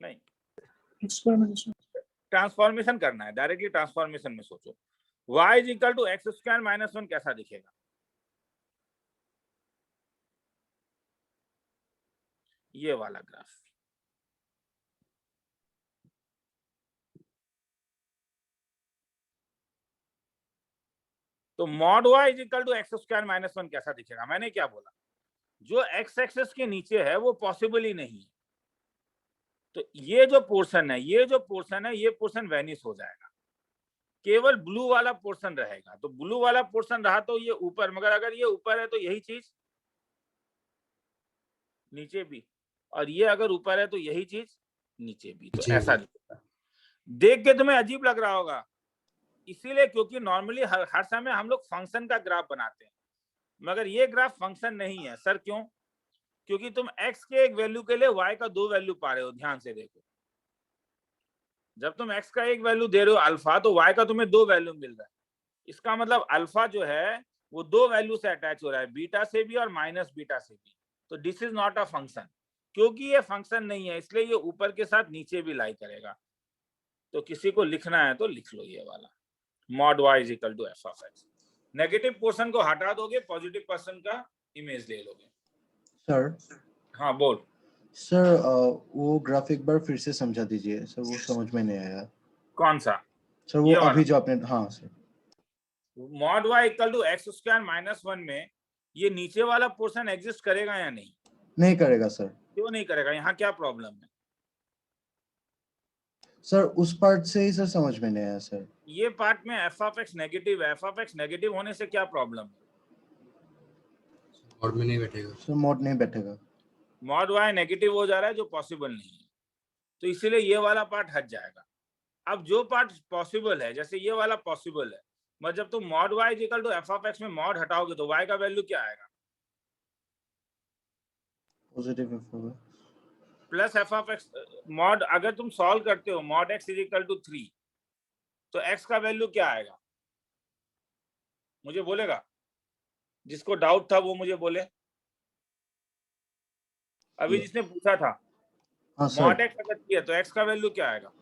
नहीं, ट्रांसफॉर्मेशन करना है, डायरेक्टली ट्रांसफॉर्मेशन में सोचो। y is equal to x square minus 1 कैसा दिखेगा? ये वाला ग्राफ। तो mod y is equal to x square minus 1 कैसा दिखेगा? मैंने क्या बोला, जो x एक्सिस के नीचे है वो पॉसिबल ही नहीं है। तो ये जो पोर्शन है ये पोर्शन वैनिश हो जाएगा, केवल ब्लू वाला पोर्शन रहेगा। तो ब्लू वाला पोर्शन रहा तो ये ऊपर, मगर अगर ये ऊपर है तो यही चीज नीचे भी, और ये अगर ऊपर है तो यही चीज नीचे भी। तो ऐसा दिखेगा। देख के तुम्हें अजीब लग रहा होगा, इसीलिए क्योंकि नॉर्मली हर समय हम लोग फंक्शन का ग्राफ बनाते हैं, मगर ये ग्राफ फंक्शन नहीं है। सर क्यों? क्योंकि तुम x के एक वैल्यू के लिए y का दो वैल्यू पा रहे हो। ध्यान से देखो, जब तुम x का एक वैल्यू दे रहे हो अल्फा तो y का तुम्हें दो वैल्यू मिल रहा है। इसका मतलब अल्फा जो है वो दो वैल्यू से अटैच हो रहा है, बीटा से भी और माइनस बीटा से भी। तो this is not a function. क्योंकि ये फंक्शन नहीं है इसलिए ये ऊपर के साथ नीचे भी लाई करेगा। तो किसी को लिखना है तो लिख लो ये वाला, mod y is equal to f of x. Negative portion को हटा दोगे, पॉजिटिव पर्सन का इमेज ले लोगे। सर हाँ बोल। सर वो ग्राफ एक बार फिर से समझा दीजिए सर, वो समझ में नहीं आया। कौन सा? सर वो अभी जो आपने, हाँ sir, mod y equal to x square minus 1 में ये नीचे वाला पोर्शन एग्जिस्ट करेगा या नहीं? नहीं करेगा सर। क्यों नहीं करेगा? यहाँ क्या प्रॉब्लम है? सर उस पार्ट से ही सर समझ में नहीं आया सर। ये पार्ट में एफ ऑफ एक्स नेगेटिव है, एफ ऑफ एक्स नेगेटिव होने से क्या प्रॉब्लम है? मॉड में नहीं बैठेगा सर, मॉड नहीं बैठेगा। मॉड y नेगेटिव हो जा रहा है जो पॉसिबल नहीं है, तो इसीलिए ये वाला पार्ट हट जाएगा। अब जो पार्ट पॉसिबल है, जैसे ये वाला पॉसिबल है, मगर जब तुम mod y is equal to f of x में मॉड हटाओगे तो y का वैल्यू क्या आएगा? Positive f of plus f of x. Mod अगर तुम सॉल्व करते हो mod x is equal to 3 तो x का वैल्यू क्या आएगा? मुझे बोलेगा, जिसको डाउट था वो मुझे बोले। अभी जिसने पूछा था मॉड x अगर किया तो x का वैल्यू क्या आएगा?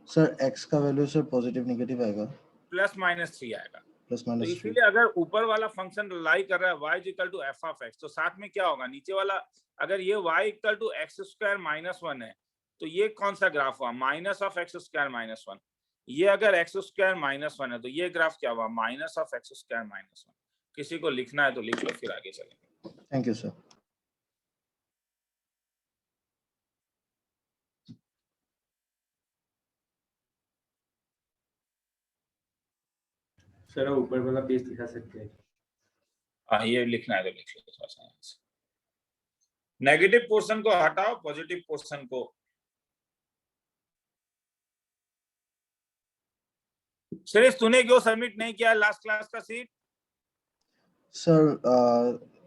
सर x का वैल्यू सर पॉजिटिव नेगेटिव आएगा, प्लस माइनस 3 आएगा। प्लस तो माइनस 3। इसीलिए अगर ऊपर वाला फंक्शन लाई कर रहा है y is equal to f of x, तो साथ में क्या होगा? नीचे वाला, अगर ये y equal to x square minus 1 है तो ये कौन सा ग्राफ हुआ? Minus of x square minus 1। ये अगर एक्स स्क्वायर माइनस 1 है तो ये ग्राफ क्या हुआ? Minus of x square minus 1। किसी को लिखना है तो लिख लो, फिर आगे चलेंगे। Thank you sir. सर ऊपर वाला पेज दिखा सकते हैं? हाँ, ये लिखना है तो लिख लो थोड़ा सा। नेगेटिव पोर्शन को हटाओ, पॉजिटिव पोर्शन को। सुरेश, तूने क्यों सबमिट नहीं किया लास्ट क्लास का सीट? सर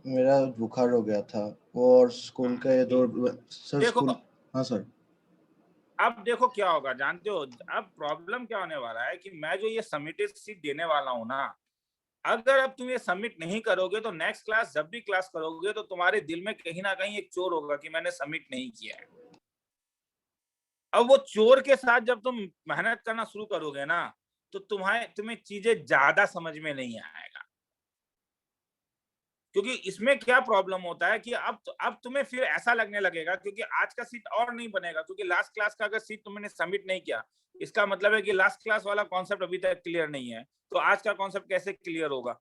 मेरा बुखार हो गया था वो, और स्कूल का ये दो सर देखो स्कूल। हाँ सर। अब देखो क्या होगा जानते हो, अब प्रॉब्लम क्या होने वाला है कि मैं जो ये सबमिटेड सीट देने वाला हूँ ना, अगर अब तुम ये सबमिट नहीं करोगे तो नेक्स्ट क्लास जब भी क्लास करोगे तो तुम्हारे दिल में कहीं ना कहीं एक चोर होगा कि मैंने सबमिट नहीं किया है। अब वो चोर के साथ जब तुम मेहनत करना शुरू करोगे ना, तो तुम्हें चीजें ज्यादा समझ में नहीं आएगा। क्योंकि इसमें क्या प्रॉब्लम होता है कि अब तुम्हें फिर ऐसा लगने लगेगा, क्योंकि आज का सीट और नहीं बनेगा, क्योंकि लास्ट क्लास का अगर सीट तुमने सबमिट नहीं किया, इसका मतलब है कि लास्ट क्लास वाला कॉन्सेप्ट अभी तक क्लियर नहीं है, तो आज का कॉन्सेप्ट कैसे क्लियर होगा?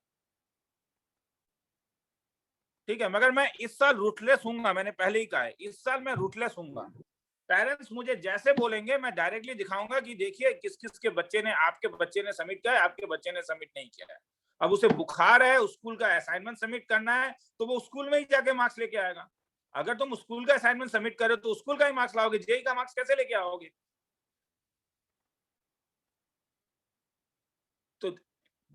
ठीक है, मगर मैं इस साल रूटलेस हूंगा, मैंने पहले ही कहा है, इस साल मैं रूटलेस हूंगा। पेरेंट्स मुझे जैसे बोलेंगे मैं डायरेक्टली दिखाऊंगा कि देखिए किस किस के बच्चे ने, आपके बच्चे ने सबमिट किया है, आपके बच्चे ने सबमिट नहीं किया है। अब उसे बुखार है, स्कूल का असाइनमेंट सबमिट करना है, तो वो स्कूल में ही जाके मार्क्स लेके आएगा। अगर तुम स्कूल का असाइनमेंट सबमिट करो तो स्कूल का ही मार्क्स लाओगे, जेई का मार्क्स कैसे लेके आओगे?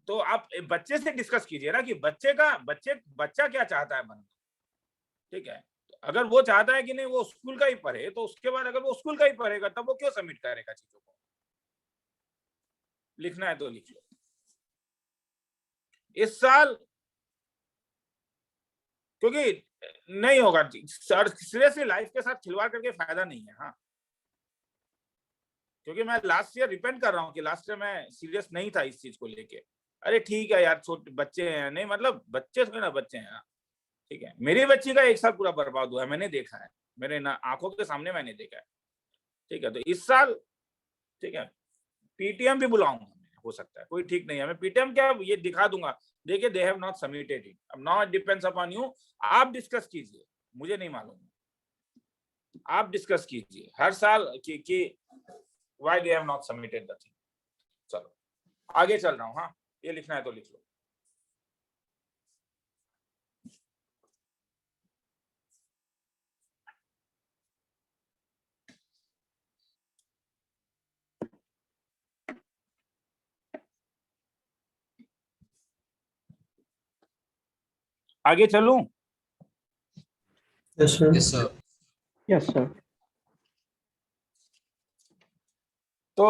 तो आप बच्चे से डिस्कस कीजिए ना कि बच्चा क्या चाहता है बनना। ठीक है, अगर वो चाहता है कि नहीं वो स्कूल का ही पढ़े, तो उसके बाद अगर वो स्कूल का ही पढ़ेगा तब वो क्यों सबमिट करेगा चीजों को? लिखना है तो लिख लो। इस साल क्योंकि नहीं होगा सीरियसली, लाइफ के साथ खिलवाड़ करके फायदा नहीं है। हाँ, क्योंकि मैं लास्ट ईयर रिपेंट कर रहा हूँ कि लास्ट ईयर मैं सीरियस नहीं था इस चीज को लेके। अरे ठीक है यार, छोटे बच्चे हैं, नहीं मतलब बच्चे थोड़े ना बच्चे हैं। ठीक है, मेरी बच्ची का एक साल पूरा बर्बाद हुआ है, मैंने देखा है, मेरे आंखों के सामने मैंने देखा है। ठीक है, तो इस साल ठीक है पीटीएम भी बुलाऊंगा, हो सकता है, कोई ठीक नहीं है, मैं पीटीएम क्या ये दिखा दूंगा, देखिए they have not submitted it. अब now it depends upon you, आप डिस्कस कीजिए, मुझे नहीं मालूम, आप डिस्कस कीजिए हर साल कि why they have not submitted the thing. चलो आगे चल रहा हूँ। हाँ, ये लिखना है तो लिख लो। आगे चलूं? Yes sir. Yes, sir. तो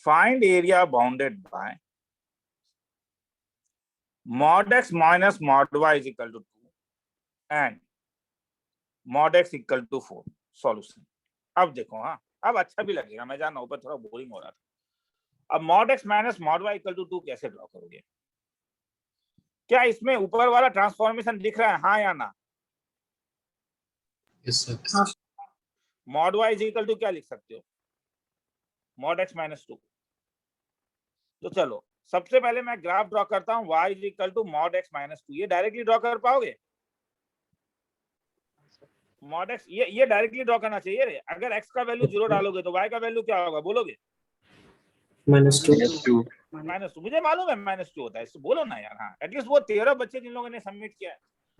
find area bounded by mod x minus mod y is equal to 2 and mod x equal to 4। Solution अब देखो, हाँ अब अच्छा भी लगेगा, मैं जान रहा हूं ऊपर थोड़ा बोरिंग हो रहा था। अब mod x minus mod y equal to 2 कैसे ड्रॉ करोगे? क्या इसमें ऊपर वाला ट्रांसफॉर्मेशन दिख रहा है, हाँ या ना? Yes sir. mod y is equal to क्या लिख सकते हो? mod x minus 2। तो चलो सबसे पहले मैं ग्राफ ड्रॉ करता हूँ, y is equal to mod x minus 2। ये डायरेक्टली ड्रॉ कर पाओगे? mod x ये डायरेक्टली ड्रॉ करना चाहिए रे। अगर x का वैल्यू 0 डालोगे तो y का वैल्यू क्या होगा बोलोगे? -2 -2। मुझे मालूम है -2 होता है, इसको बोलो ना यार। हाँ, एटलीस्ट वो 13 बच्चे जिन लोगों ने सबमिट किया है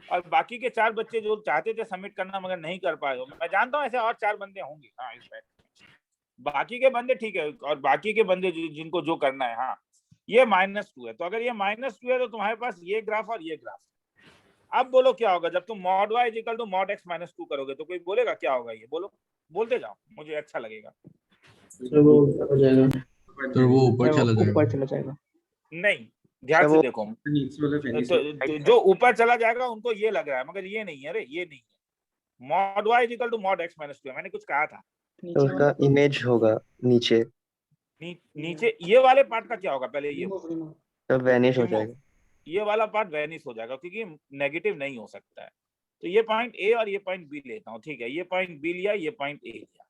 और बाकी के 4 बच्चे जो चाहते थे सबमिट करना मगर नहीं कर पाए हो, मैं जानता हूँ ऐसे और 4 बंदे होंगे। हाँ, इस बैच बाकी के बंदे ठीक है, और बाकी के बंदे जिनको जो करना है। हाँ, ये -2 है, तो अगर ये -2 है तो तुम्हारे पास ये ग्राफ और ये ग्राफ। अब बोलो क्या होगा जब तुम mod y equal to mod x minus 2 करोगे? तो कोई बोलेगा क्या होगा? ये बोलो, बोलते जाओ, मुझे अच्छा लगेगा। सर वो हो जाएगा, तो वो ऊपर चला ऊपर जाएगा। चला जाएगा। नहीं, ध्यान से देखो, नीचे वाला फैनिस तो जो ऊपर चला जाएगा उनको ये लग रहा है, मगर ये नहीं है रे, ये नहीं है। mod y equal to mod x minus 2 है, मैंने कुछ कहा था। तो उसका इमेज होगा नीचे, नीचे ये वाले पार्ट का क्या होगा? पहले ये तो वैनिश हो रिमूव, जाएगा। ये वाला पार्ट वैनिश हो जाएगा क्योंकि नेगेटिव नहीं हो सकता है। तो ये पॉइंट ए और ये पॉइंट बी लेता हूँ। ठीक है, ये पॉइंट बी लिया, ये पॉइंट ए लिया,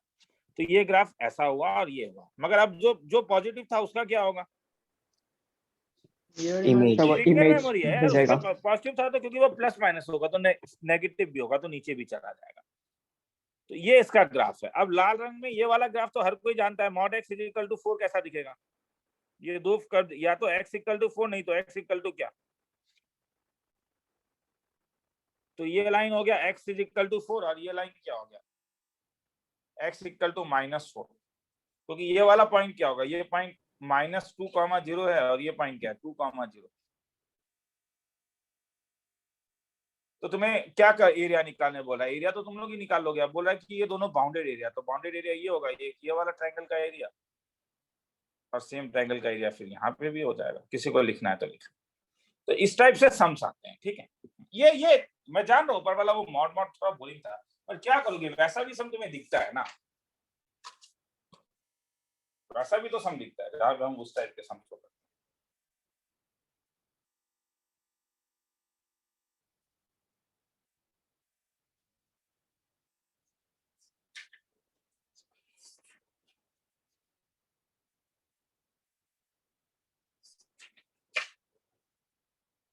तो ये ग्राफ ऐसा हुआ और ये हुआ। मगर अब जो पॉजिटिव था उसका क्या होगा? इमेज मेमोरी है यार, जाएगा। उसका पॉजिटिव था तो क्योंकि वो प्लस माइनस होगा तो नेगेटिव भी होगा, तो नीचे भी चला जाएगा। तो ये इसका ग्राफ है। अब लाल रंग में ये वाला ग्राफ तो हर कोई जानता है, mod x इक्वल टू 4 कैसा दिखेगा? ये दो कर, या तो x इक्वल टू 4, नहीं तो x इक्वल टू क्या? तो ये लाइन हो गया x इक्वल टू 4 और ये लाइन क्या हो गया? x equal to -4। क्योंकि ये वाला पॉइंट क्या होगा, ये पॉइंट -2,0 है और ये पॉइंट क्या है 2,0। तो तुम्हें क्या कर एरिया निकालने बोला, एरिया तो तुम लोग ही निकाल लोगे। अब बोला कि ये दोनों बाउंडेड एरिया, तो बाउंडेड एरिया ये होगा, ये वाला ट्रायंगल का एरिया और सेम ट्रायंगल का एरिया फिर यहाँ पे भी हो जाएगा। किसी को लिखना है तो लिख। तो इस टाइप से सम्स आते हैं, ठीक है। ये मैं जान रहा हूँ ऊपर वाला वो मॉड थोड़ा बोरिंग था, पर क्या करोगे, वैसा भी सम तुम्हें दिखता है ना, वैसा भी तो सम दिखता है जहाँ पे हम उस टाइप के सम को करते हैं।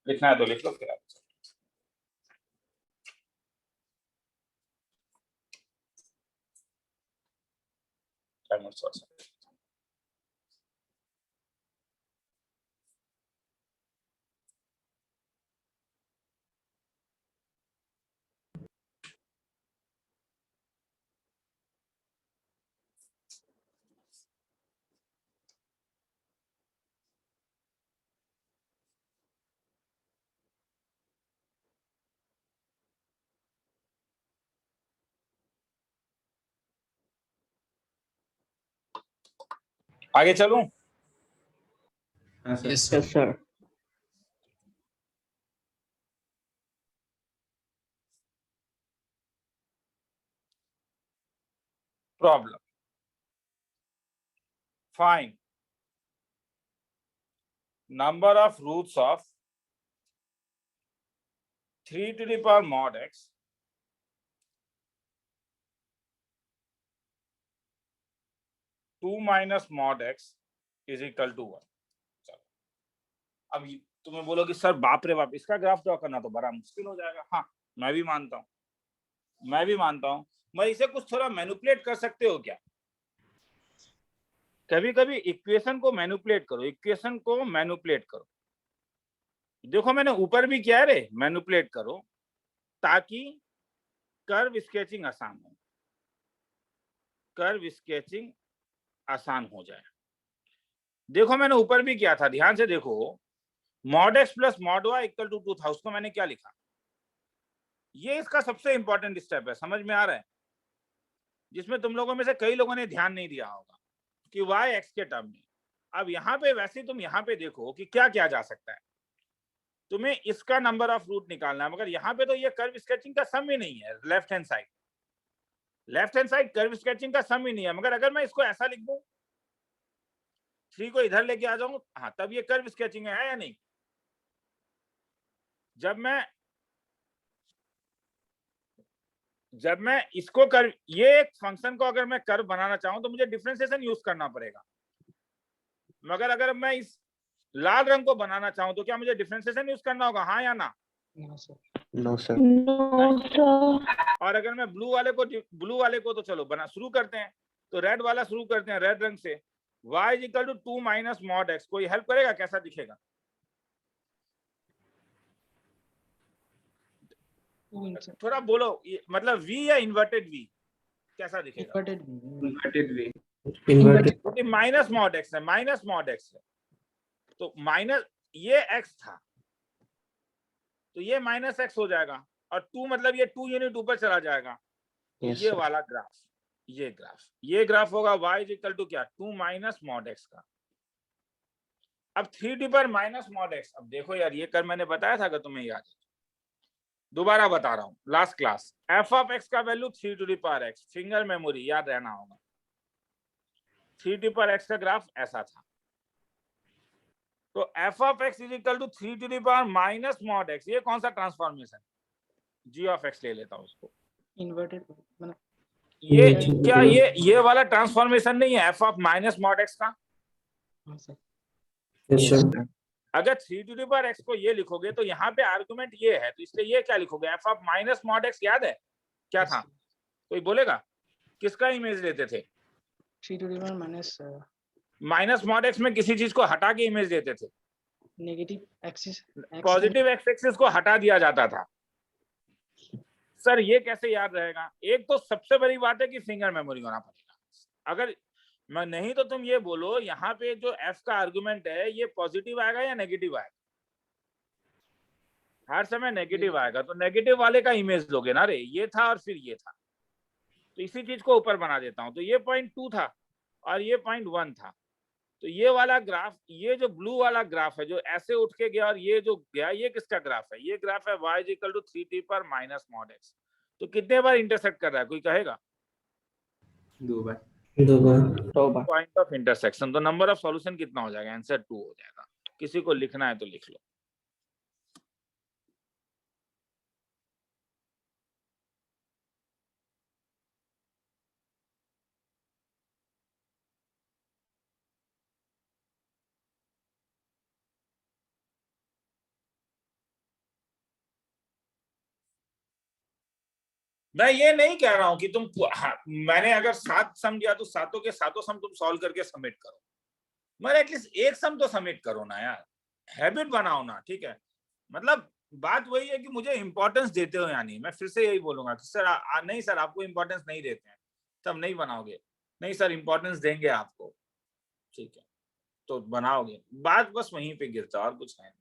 लिखना है तो लिख लो फिर आप। आगे चलूं? हाँ sir. Yes Yes, sir. Problem. Find number of roots of 3 to the power mod x (2 minus mod x) is equal to 1। अब तुम्हें बोलो कि सर बाप रे बाप, इसका ग्राफ ड्रॉ करना तो बड़ा मुश्किल हो जाएगा। हाँ, मैं भी मानता हूँ। मैं इसे कुछ थोड़ा मैनिपुलेट कर सकते हो क्या? कभी कभी इक्वेशन को मैनिपुलेट करो, देखो मैंने ऊपर भी किया है रे, मैनिपुलेट करो ताकि कर्व स्केचिंग आसान हो जाए। देखो मैंने ऊपर भी किया था, ध्यान से देखो, mod x plus mod y equal to 2 था, उसको मैंने क्या लिखा, ये इसका सबसे इंपॉर्टेंट स्टेप है, समझ में आ रहा है, जिसमें तुम लोगों में से कई लोगों ने ध्यान नहीं दिया होगा कि y x के टर्म में। अब यहाँ पे वैसे तुम यहाँ पे देखो कि क्या किया जा सकता है, तुम्हें इसका नंबर ऑफ रूट निकालना है, मगर यहाँ पे तो ये कर्व स्केचिंग का सम ही नहीं है। Left hand side curve sketching का सम ही नहीं है, मगर अगर मैं इसको ऐसा लिख दूं, 3 को इधर लेके आ जाऊं, हाँ तब ये कर्व स्केचिंग है या नहीं। जब मैं इसको कर्व, ये एक फंक्शन को अगर मैं कर्व बनाना चाहूं तो मुझे डिफरेंशिएशन यूज करना पड़ेगा, मगर अगर मैं इस लाल रंग को बनाना चाहूं तो क्या मुझे डिफरेंशिएशन यूज करना होगा, हाँ या ना? No sir. No, sir. और अगर मैं ब्लू वाले को तो चलो बना शुरू करते हैं, तो रेड वाला शुरू करते हैं, रेड रंग से। y is equal to 2 minus mod x, कोई हेल्प करेगा, कैसा दिखेगा? थोड़ा बोलो, मतलब v या इन्वर्टेड v, कैसा दिखेगा? इन्वर्टेड वे। क्योंकि माइनस मॉड x है, तो माइनस ये x था तो ये माइनस x हो जाएगा, और 2 मतलब ये 2 यूनिट ऊपर चला जाएगा। Yes, ये sir. वाला ग्राफ, ये ग्राफ होगा y इज इक्वल टू क्या, 2 माइनस मॉड x का। अब 3 to power minus mod x, अब देखो यार ये कर मैंने बताया था, अगर तुम्हें याद है, दोबारा बता रहा हूं, last class f of x का value 3 to the power x, finger memory याद रहना होगा। 3 टू पावर x का ग्राफ ऐसा था, तो f of x is equal to 3 to the power minus mod x, ये कौन सा ट्रांसफॉर्मेशन, g ऑफ x ले लेता हूं उसको, Inverted. ये क्या ये वाला ट्रांसफॉर्मेशन नहीं है f of minus mod x का? Yes sir. अगर 3 टू द पावर x को ये लिखोगे तो यहाँ पे आर्गुमेंट ये है, तो इसलिए ये क्या लिखोगे, f of minus mod x, याद है क्या था? कोई बोलेगा किसका इमेज लेते थे? 3 to the power minus minus mod x में किसी चीज को हटा के इमेज देते थे, negative axis. Positive x axis को हटा दिया जाता था। सर ये कैसे याद रहेगा? एक तो सबसे बड़ी बात है कि फिंगर मेमोरी होना पड़ेगा। अगर मैं नहीं तो तुम ये बोलो यहाँ पे जो f का आर्गुमेंट है ये पॉजिटिव आएगा या नेगेटिव आएगा? हर समय नेगेटिव आएगा, तो नेगेटिव वाले का इमेज लोगे ना रे, ये था और फिर ये था, तो इसी चीज को ऊपर बना देता हूं। तो ये पॉइंट 2 था और ये पॉइंट 1 था, तो ये वाला ग्राफ, ये जो ब्लू वाला ग्राफ है जो ऐसे उठ के गया और ये जो गया, ये किसका ग्राफ है? ये ग्राफ है y इक्वल टू 3t पर माइनस मॉड x। तो कितने बार इंटरसेक्ट कर रहा है, कोई कहेगा? 2 बार। Point of intersection. तो नंबर ऑफ सॉल्यूशन कितना हो जाएगा? आंसर 2 हो जाएगा। किसी को लिखना है तो लिख लो। मैं ये नहीं कह रहा हूं कि तुम मैंने अगर 7 सम दिया तो सातों के सातों सम तुम सॉल्व करके सबमिट करो, मगर एटलीस्ट एक सम तो सबमिट करो ना यार, हैबिट बनाओ ना। ठीक है, मतलब बात वही है कि मुझे इंपॉर्टेंस देते हो या नहीं। मैं फिर से यही बोलूंगा कि सर नहीं सर आपको इंपॉर्टेंस नहीं देते हैं तब नहीं बनाओगे। नहीं सर इंपॉर्टेंस देंगे आपको, ठीक है तो बनाओगे। बात बस वहीं पे गिरता और कुछ है नहीं।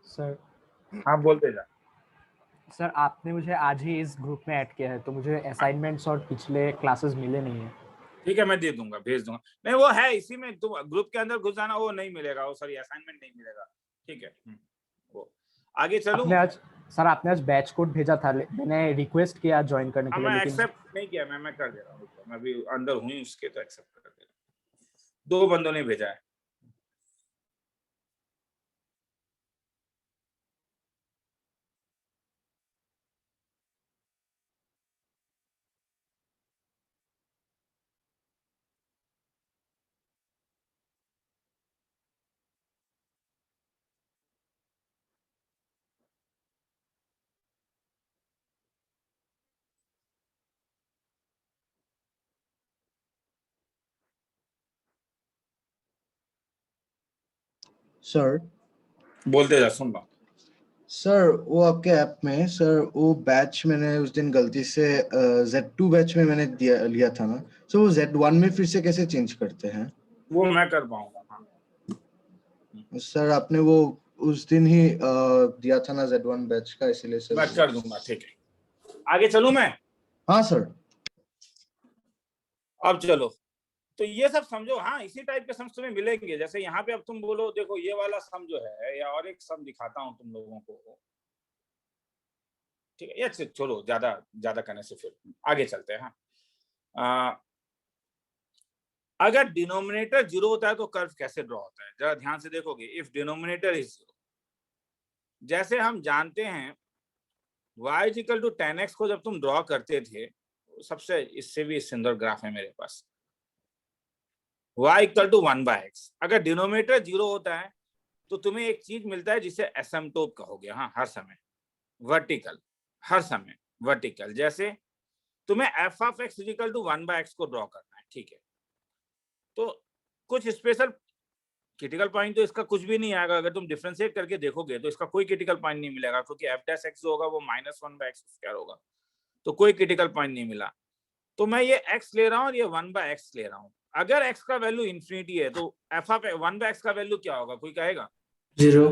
सर हाँ बोलते जा। सर आपने मुझे आज ही इस ग्रुप में ऐड किया है, तो मुझे असाइनमेंट्स और पिछले क्लासेस मिले नहीं है। ठीक है मैं दे दूंगा, भेज दूंगा। नहीं वो है इसी में, तुम ग्रुप के अंदर घुस जाना, वो नहीं मिलेगा, वो सॉरी असाइनमेंट नहीं मिलेगा। ठीक है वो आगे चलूं। आपने आज बैच कोड भेजा था, मैंने रिक्वेस्ट किया ज्वाइन करने के लिए, मैं लेकिन एक्सेप्ट नहीं किया। मैं कर दे रहा हूँ, मैं अभी अंदर हूँ उसके, तो एक्सेप्ट कर दे रहा हूँ। 2 बंदों ने भेजा है। सर बोलते जा, सुन रहा हूँ। सर वो आपके ऐप में सर वो बैच मैंने उस दिन गलती से Z2 बैच में मैंने लिया था ना, सो वो Z1 में फिर से कैसे चेंज करते हैं? वो मैं कर पाऊंगा। हाँ सर आपने वो उस दिन ही दिया था ना Z1 बैच का, इसलिए सर मैं कर दूंगा। ठीक है आगे चलूं मैं? हाँ सर। अब चलो, तो ये सब समझो। हाँ इसी टाइप के सम तुम्हें मिलेंगे। जैसे यहाँ पे अब तुम बोलो देखो ये वाला सम जो है, या और एक सम दिखाता हूँ तुम लोगों को। ठीक है ये चलो, ज्यादा करने से फिर आगे चलते हैं। हाँ अगर डिनोमिनेटर 0 होता है तो कर्व कैसे ड्रॉ होता है, जरा ध्यान से देखोगे। इफ डिनोमिनेटर इज 0, जैसे हम जानते हैं y इक्वल टू 10x को जब तुम ड्रॉ करते थे, सबसे इससे भी सुंदर ग्राफ है मेरे पास, y इक्वल टू 1/x। अगर डिनोमिनेटर 0 होता है तो तुम्हें एक चीज मिलता है जिसे एसिम्पटोट कहोगे। हाँ हर समय वर्टिकल, हर समय वर्टिकल। जैसे तुम्हें f of x equal to 1/x को ड्रॉ करना है, ठीक है, तो कुछ स्पेशल क्रिटिकल पॉइंट तो इसका कुछ भी नहीं आएगा। अगर तुम डिफरेंशिएट करके देखोगे तो इसका कोई क्रिटिकल पॉइंट नहीं मिलेगा, क्योंकि f' जो होगा वो -1/x² होगा, तो कोई क्रिटिकल पॉइंट नहीं मिला। तो मैं ये x ले रहा हूँ और ये 1/x ले रहा हूँ। अगर x का वैल्यू इंफिनिटी है तो f ऑफ 1/x का वैल्यू क्या होगा, कोई कहेगा? 0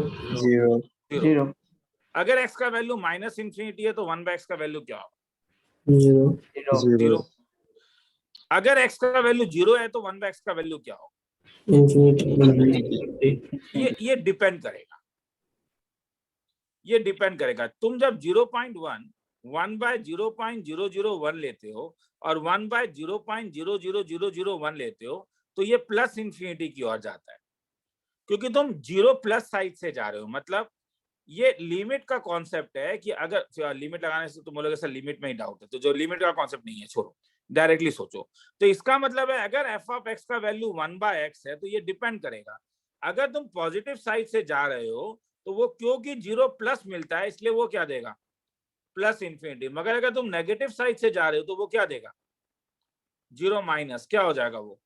अगर x का वैल्यू -इंफिनिटी है तो 1/x का वैल्यू क्या होगा? 0 अगर x का वैल्यू 0 है तो 1/x का वैल्यू क्या होगा? ये डिपेंड करेगा, ये डिपेंड करेगा। तुम जब 0.1 1/0.001 लेते हो और 1/0.00001 लेते हो तो ये प्लस इंफिनिटी की ओर जाता है, क्योंकि तुम 0 प्लस साइड से जा रहे हो। मतलब ये लिमिट का कॉन्सेप्ट है कि अगर लिमिट लगाने से तुम बोलोगे सर लिमिट में ही डाउट है, तो जो लिमिट का कॉन्सेप्ट नहीं है छोड़ो, डायरेक्टली सोचो। तो इसका मतलब है अगर f ऑफ x का वैल्यू 1/x है तो ये डिपेंड करेगा। अगर तुम पॉजिटिव साइड से जा रहे हो तो वो क्योंकि 0 प्लस मिलता है इसलिए वो क्या देगा? Plus infinity. मगर अगर तुम नेगेटिव साइड से जा रहे हो तो वो क्या देगा? 0 माइनस, क्या हो जाएगा वो?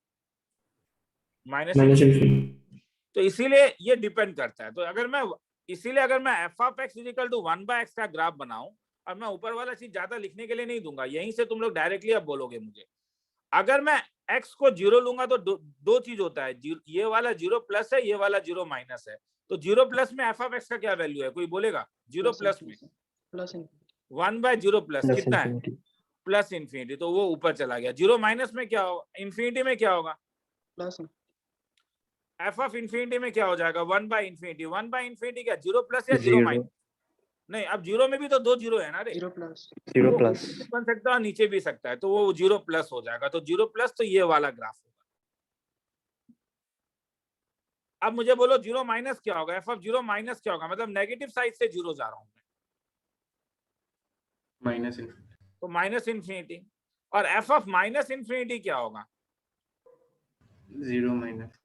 माइनस। तो इसीलिए ये डिपेंड करता है। तो अगर मैं इसीलिए अगर मैं f of x is equal to 1/x का ग्राफ बनाऊं, और मैं ऊपर वाला चीज ज्यादा लिखने के लिए नहीं दूंगा, यहीं से तुम लोग डायरेक्टली अब बोलोगे मुझे। अगर मैं x को 0 लूंगा तो दो चीज होता है, ये वाला 0 प्लस है, ये वाला 0 माइनस है। तो 0 प्लस में एफ ऑफ एक्स का क्या वैल्यू है, कोई बोलेगा? 0 प्लस में प्लस 1/0 प्लस प्लस कितना है? इन्फिनिटी। प्लस इन्फिनिटी, तो वो ऊपर चला गया। 0 माइनस में क्या होगा? इन्फिनिटी में क्या होगा? प्लस एफ ऑफ इन्फिनिटी में क्या हो जाएगा? 1/इन्फिनिटी। 1/इन्फिनिटी क्या 0 प्लस या 0 0 माइनस? नहीं, अब 0 में भी तो 2 0 है ना रे। 0 प्लस 0 वो प्लस। ऊपर भी बन सकता है और नीचे भी सकता है, तो वो 0 प्लस हो जाएगा। तो 0 प्लस तो ये वाला ग्राफ होगा। अब मुझे बोलो 0 माइनस क्या होगा? एफ ऑफ 0 माइनस क्या होगा? मतलब नेगेटिव साइड से 0 जा रहा हूं मैं, माइनस इन्फिनिटी। तो माइनस इन्फिनिटी। और एफ ऑफ माइनस इन्फिनिटी क्या होगा? 0 माइनस।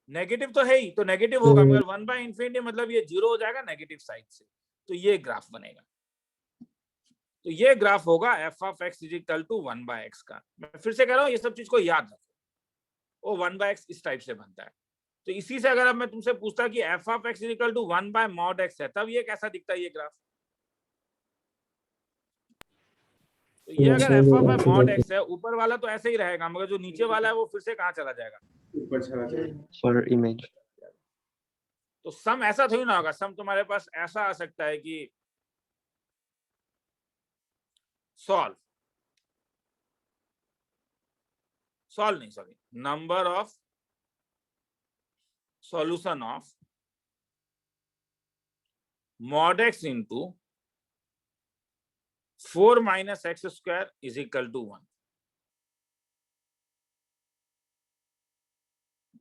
नेगेटिव तो है ही, तो नेगेटिव होगा। मगर 1/इन्फिनिटी मतलब ये 0 हो जाएगा नेगेटिव साइड से, तो ये ग्राफ बनेगा। तो ये ग्राफ होगा f of x is equal to 1/x का। मैं फिर से कह रहा हूँ, ये सब चीज को याद रखो। वो 1/x इस टाइप से बनता है। तो इसी से अगर अब मैं तुमसे पूछता कि f of x is equal to 1/mod x है, तब ये कैसा दिखता है ये ग्राफ? तो ये अगर एफ ऑफ mod x है, ऊपर वाला तो ऐसे ही रहेगा, मगर जो नीचे वाला है वो फिर से कहाँ चला जाएगा? ऊपर चला जाएगा। और इमेज। तो सम ऐसा थोड़ी ना होगा। सम तुम्हारे पास ऐसा आ सकता है कि सॉल्व नहीं, sorry, number of solution of mod x into 4 minus x square is equal to 1।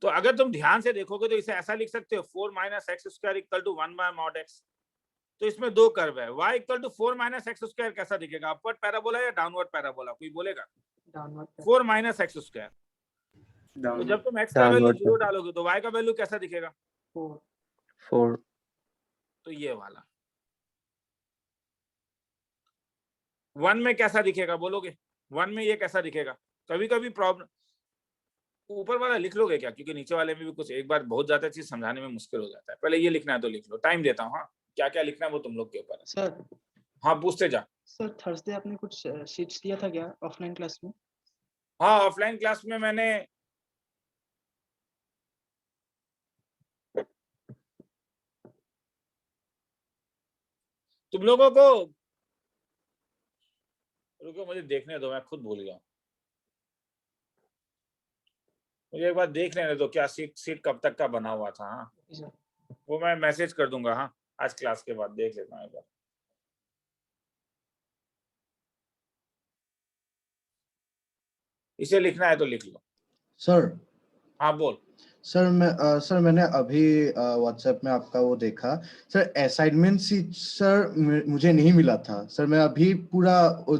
तो अगर तुम ध्यान से देखोगे तो इसे ऐसा लिख सकते हो, 4 minus x square equal to 1/mod x। तो इसमें दो कर्व है, y equal to 4 minus x square कैसा दिखेगा? अपवर्ड पैराबोला या डाउनवर्ड पैराबोला, कोई बोलेगा? Downward 4 minus x square। तो जब तुम x का वैल्यू Downward 0 डालोगे तो y का वैल्यू कैसा दिखेगा? 4। तो ये वाला 1 में कैसा दिखेगा बोलोगे? 1 में ये कैसा दिखेगा? कभी कभी प्रॉब्लम, ऊपर वाला लिख लोगे क्या? क्योंकि नीचे वाले में भी कुछ एक बार बहुत ज्यादा चीज समझाने में मुश्किल हो जाता है। पहले ये लिखना है तो लिख लो, टाइम देता हूँ। हाँ, क्या क्या लिखना है वो तुम लोग के ऊपर है। सर। हाँ, पूछते जा। सर थर्सडे आपने कुछ शीट्स दिया था क्या ऑफलाइन क्लास में? हाँ, ऑफलाइन क्लास में मैंने तुम लोगों को, रुको मुझे देखने दो, मैं खुद भूल गया। मुझे एक बार देख लेने दो क्या सीट कब तक का बना हुआ था। हाँ, वो मैं मैसेज कर दूंगा। हाँ, आज क्लास के बाद देख लेता हूँ एक बार। इसे लिखना है तो लिख लो। सर। हाँ बोल। सर मैंने अभी व्हाट्सएप में आपका वो देखा सर, असाइनमेंट सीट सर मुझे नहीं मिला था सर। मैं अभी पूरा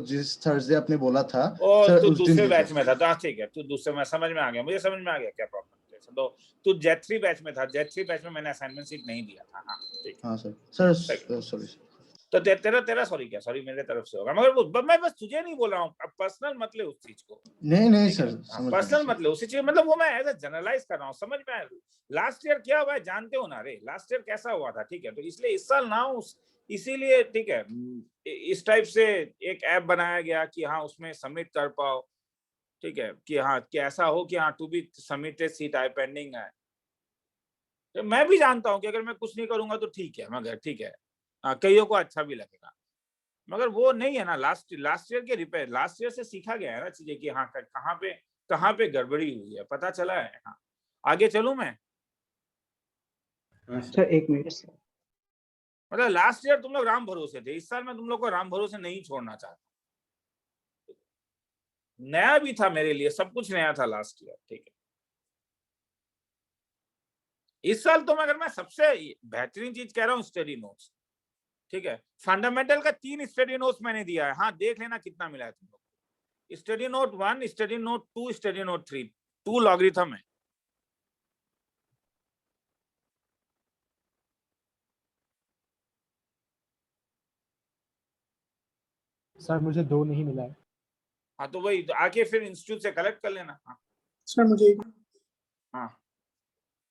जिस थर्सडे आपने बोला था सर, तू उस दिन दूसरे बैच में था तो ठीक है, तू दूसरे में, समझ में आ गया, मुझे समझ में आ गया क्या प्रॉब्लम है। तो तू जेट 3 बैच में था, जेट 3 बैच में मैंने असाइनमेंट सीट नहीं दिया था। हाँ ठीक है। हाँ सर सॉरी। तो तेरा सॉरी क्या? सॉरी मेरे तरफ से होगा, मगर मैं बस तुझे नहीं बोल रहा हूँ, अब पर्सनल मत ले उस चीज को। नहीं सर, पर्सनल मत ले उसी चीज, मतलब वो मैं एज ए जनरलाइज कर रहा हूँ, समझ में आया? लास्ट ईयर क्या हुआ है जानते हो ना रे? लास्ट ईयर कैसा हुआ था, ठीक है? तो इसलिए इस साल ना इसीलिए ठीक है, इस टाइप से एक ऐप बनाया गया कि हाँ उसमें सबमिट कर पाओ, ठीक है? कि हाँ कि ऐसा हो कि हाँ टू बी सबमिटेड सीट आई पेंडिंग है। तो मैं भी जानता हूँ कि अगर मैं कुछ नहीं करूंगा तो ठीक है, मगर ठीक है कईयों को अच्छा भी लगेगा, मगर वो नहीं है ना। लास्ट ईयर के रिपेयर, लास्ट ईयर से सीखा गया है ना चीजें कि हाँ कहाँ पे गड़बड़ी हुई है, पता चला है। हाँ, आगे चलूं मैं? Sir 1 minute. मतलब लास्ट ईयर तुम लोग राम भरोसे थे, इस साल मैं तुम लोग को राम भरोसे नहीं छोड़ना चाहता। नया भी था मेरे लिए, सब कुछ नया था लास्ट ईयर, ठीक है? इस साल तो अगर मैं सबसे बेहतरीन चीज कह रहा हूँ, स्टडी नोट्स, ठीक है? फंडामेंटल का 3 स्टडी नोट्स मैंने दिया है। हाँ, देख लेना कितना मिला है तुम लोग। Study note 1, study note 2, study note 3, 2 logarithm है। सर मुझे 2 नहीं मिला है। हाँ तो वही तो आके फिर इंस्टीट्यूट से कलेक्ट कर लेना। हाँ सर मुझे हाँ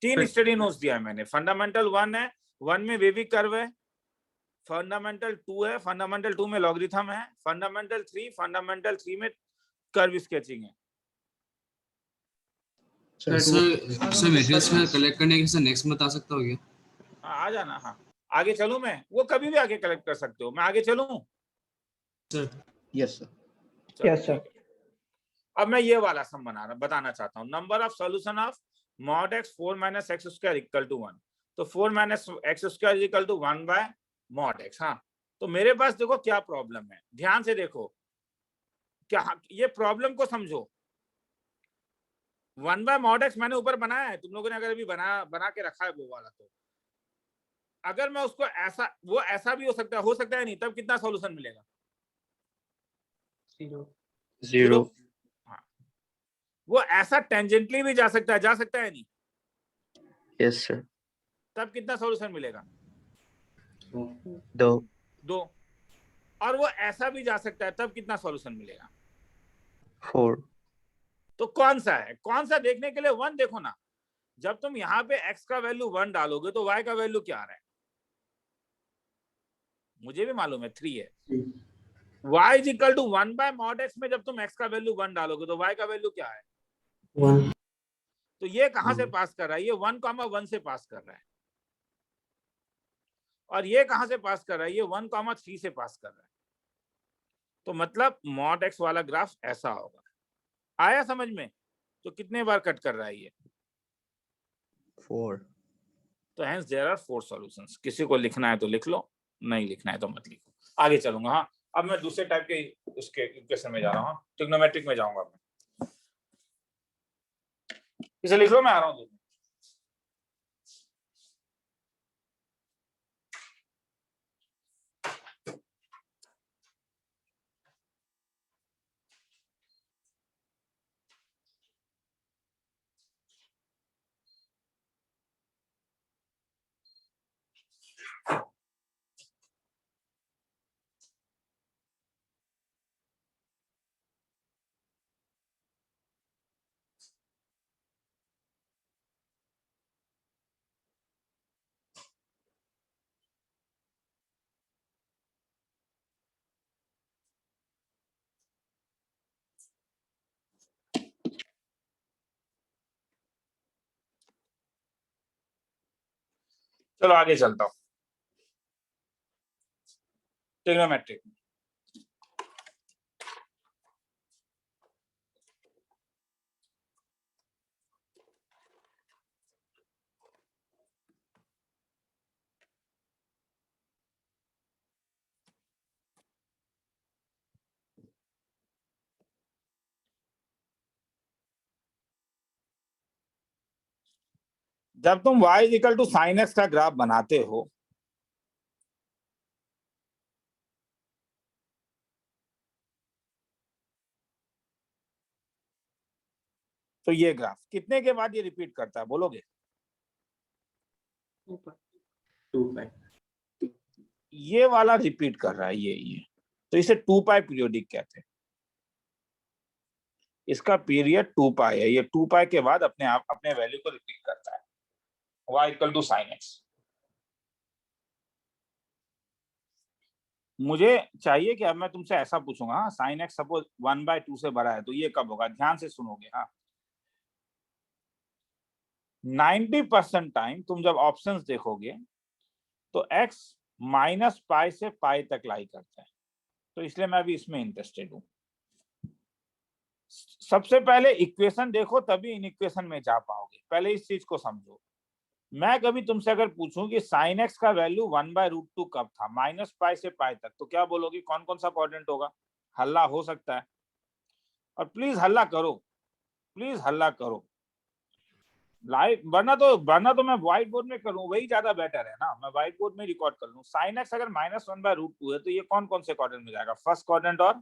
3 स्टडी नोट्स दिया है मैंने। फंडामेंटल 1 है, 1 में वेवी कर्व है, फंडामेंटल 2 है, फंडामेंटल 2 में लॉगरिथम है, फंडामेंटल 3 में कर्व स्केचिंग है। सर मटेरियल्स में कलेक्ट करने के सर नेक्स्ट मंथ आ सकता हो क्या? आ जाना। हाँ आगे चलूं मैं? वो कभी भी आके कलेक्ट कर सकते हो। मैं आगे चलूं? Sir yes sir. Yes sir. अब मैं ये वाला सम बताना चाहता हूँ। Number of solution of mod x 4 - x square equal to 1। तो 4 - x square equal to 1 by mod x। हाँ तो मेरे पास देखो क्या प्रॉब्लम है, ध्यान से देखो। क्या ये प्रॉब्लम को समझो। 1 बाय mod x मैंने ऊपर बनाया है, तुम लोगों ने अगर अभी बना के रखा है वो वाला, तो अगर मैं उसको ऐसा, वो ऐसा भी हो सकता है नहीं, तब कितना सॉल्यूशन मिलेगा? 0 हाँ वो ऐसा टेंजेंटली भी जा सकता है नहीं, यस सर तब कितना सॉल्यूशन मिलेगा? 2 और वो ऐसा भी जा सकता है, तब कितना सॉल्यूशन मिलेगा? 4 तो कौन सा देखने के लिए 1 देखो ना। जब तुम यहाँ पे x का वैल्यू 1 डालोगे तो y का वैल्यू क्या आ रहा है? मुझे भी मालूम है 3 है। y is equal to 1 by mod x में जब तुम x का वैल्यू 1 डालोगे तो y का वैल्यू क्या है? 1। तो ये कहां से पास कर रहा है? ये 1,1 से पास कर रहा है। और ये कहां से पास कर रहा है? ये 1,3 से पास कर रहा है। तो मतलब mod x वाला ग्राफ ऐसा होगा। आया समझ में? तो कितने बार कट कर रहा है ये? 4। तो hence there are 4 solutions। किसी को लिखना है तो लिख लो, नहीं लिखना है तो मत लिखो। आगे चलूंगा। हाँ अब मैं दूसरे टाइप के उसके इक्वेशन में जा रहा हूँ, ट्रिग्नोमेट्रिक में जाऊंगा मैं। इसे लिख लो, मैं आ रहा हूँ। चलो आगे चलता हूँ ट्रिग्नोमेट्रिक। जब तुम y equal to sine x का ग्राफ बनाते हो तो ये ग्राफ कितने के बाद ये रिपीट करता है, बोलोगे? 2 ये वाला रिपीट कर रहा है, ये तो इसे 2π पीरियोडिक कहते हैं। इसका पीरियड 2π है। ये 2π के बाद अपने वैल्यू को रिपीट करता है। y equal to sine x। मुझे चाहिए कि अब मैं तुमसे ऐसा पूछूंगा, साइन x सपोज 1/2 से बड़ा है तो ये कब होगा? ध्यान से सुनोगे। हाँ 90% टाइम तुम जब ऑप्शंस देखोगे तो x -π से π तक लाई करता है, तो इसलिए मैं अभी इसमें इंटरेस्टेड हूँ। सबसे पहले इक्वेशन देखो तभी इन इक्वेशन में जा पाओगे। पहले इस चीज को समझो। मैं कभी तुमसे अगर पूछूं कि साइन x का वैल्यू 1/√2 कब था, -π से π तक, तो क्या बोलोगे? कौन कौन सा क्वाड्रेंट होगा? हल्ला हो सकता है। और प्लीज हल्ला करो लाइव, वरना तो मैं व्हाइट बोर्ड में करूं, वही ज्यादा बेटर है ना। मैं व्हाइट बोर्ड में रिकॉर्ड कर लूं। साइन x अगर -1/√2 है तो ये कौन कौन से क्वाड्रेंट में जाएगा? फर्स्ट क्वाड्रेंट और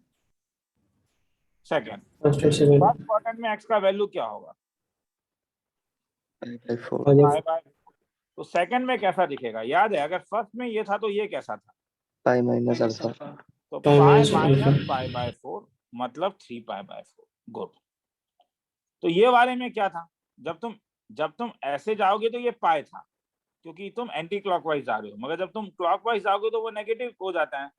सेकंड। फर्स्ट क्वाड्रेंट में x का वैल्यू क्या होगा? π/4 तो सेकंड में कैसा दिखेगा? याद है, अगर फर्स्ट में ये था तो ये कैसा था? π - α तो Pi pi minus minus alpha. Pi by 4 मतलब 3 पाई बाय 4। गुड। तो ये वाले में क्या था, जब तुम ऐसे जाओगे तो ये पाई था क्योंकि तुम एंटी क्लॉकवाइज जा रहे हो, मगर जब तुम क्लॉकवाइज जाओगे तो वो नेगेटिव हो जाता है।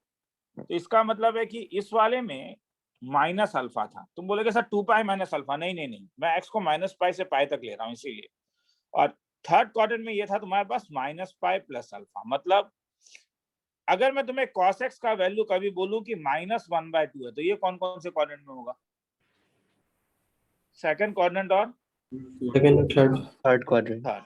तो इसका मतलब है कि इस वाले में माइनस अल्फा था। तुम बोलोगे सर 2 पाई माइनस अल्फा, नहीं, मैं एक्स को माइनस पाई से पाई तक ले रहा हूँ इसीलिए। और थर्ड क्वाड्रेंट में ये था तुम्हारे पास माइनस पाई प्लस अल्फा। मतलब अगर मैं तुम्हें cos x का वैल्यू कभी बोलूं कि -1/2 है, तो ये कौन कौन से क्वाड्रेंट में होगा? सेकंड क्वाड्रेंट और Second and third. Third quadrant. Third.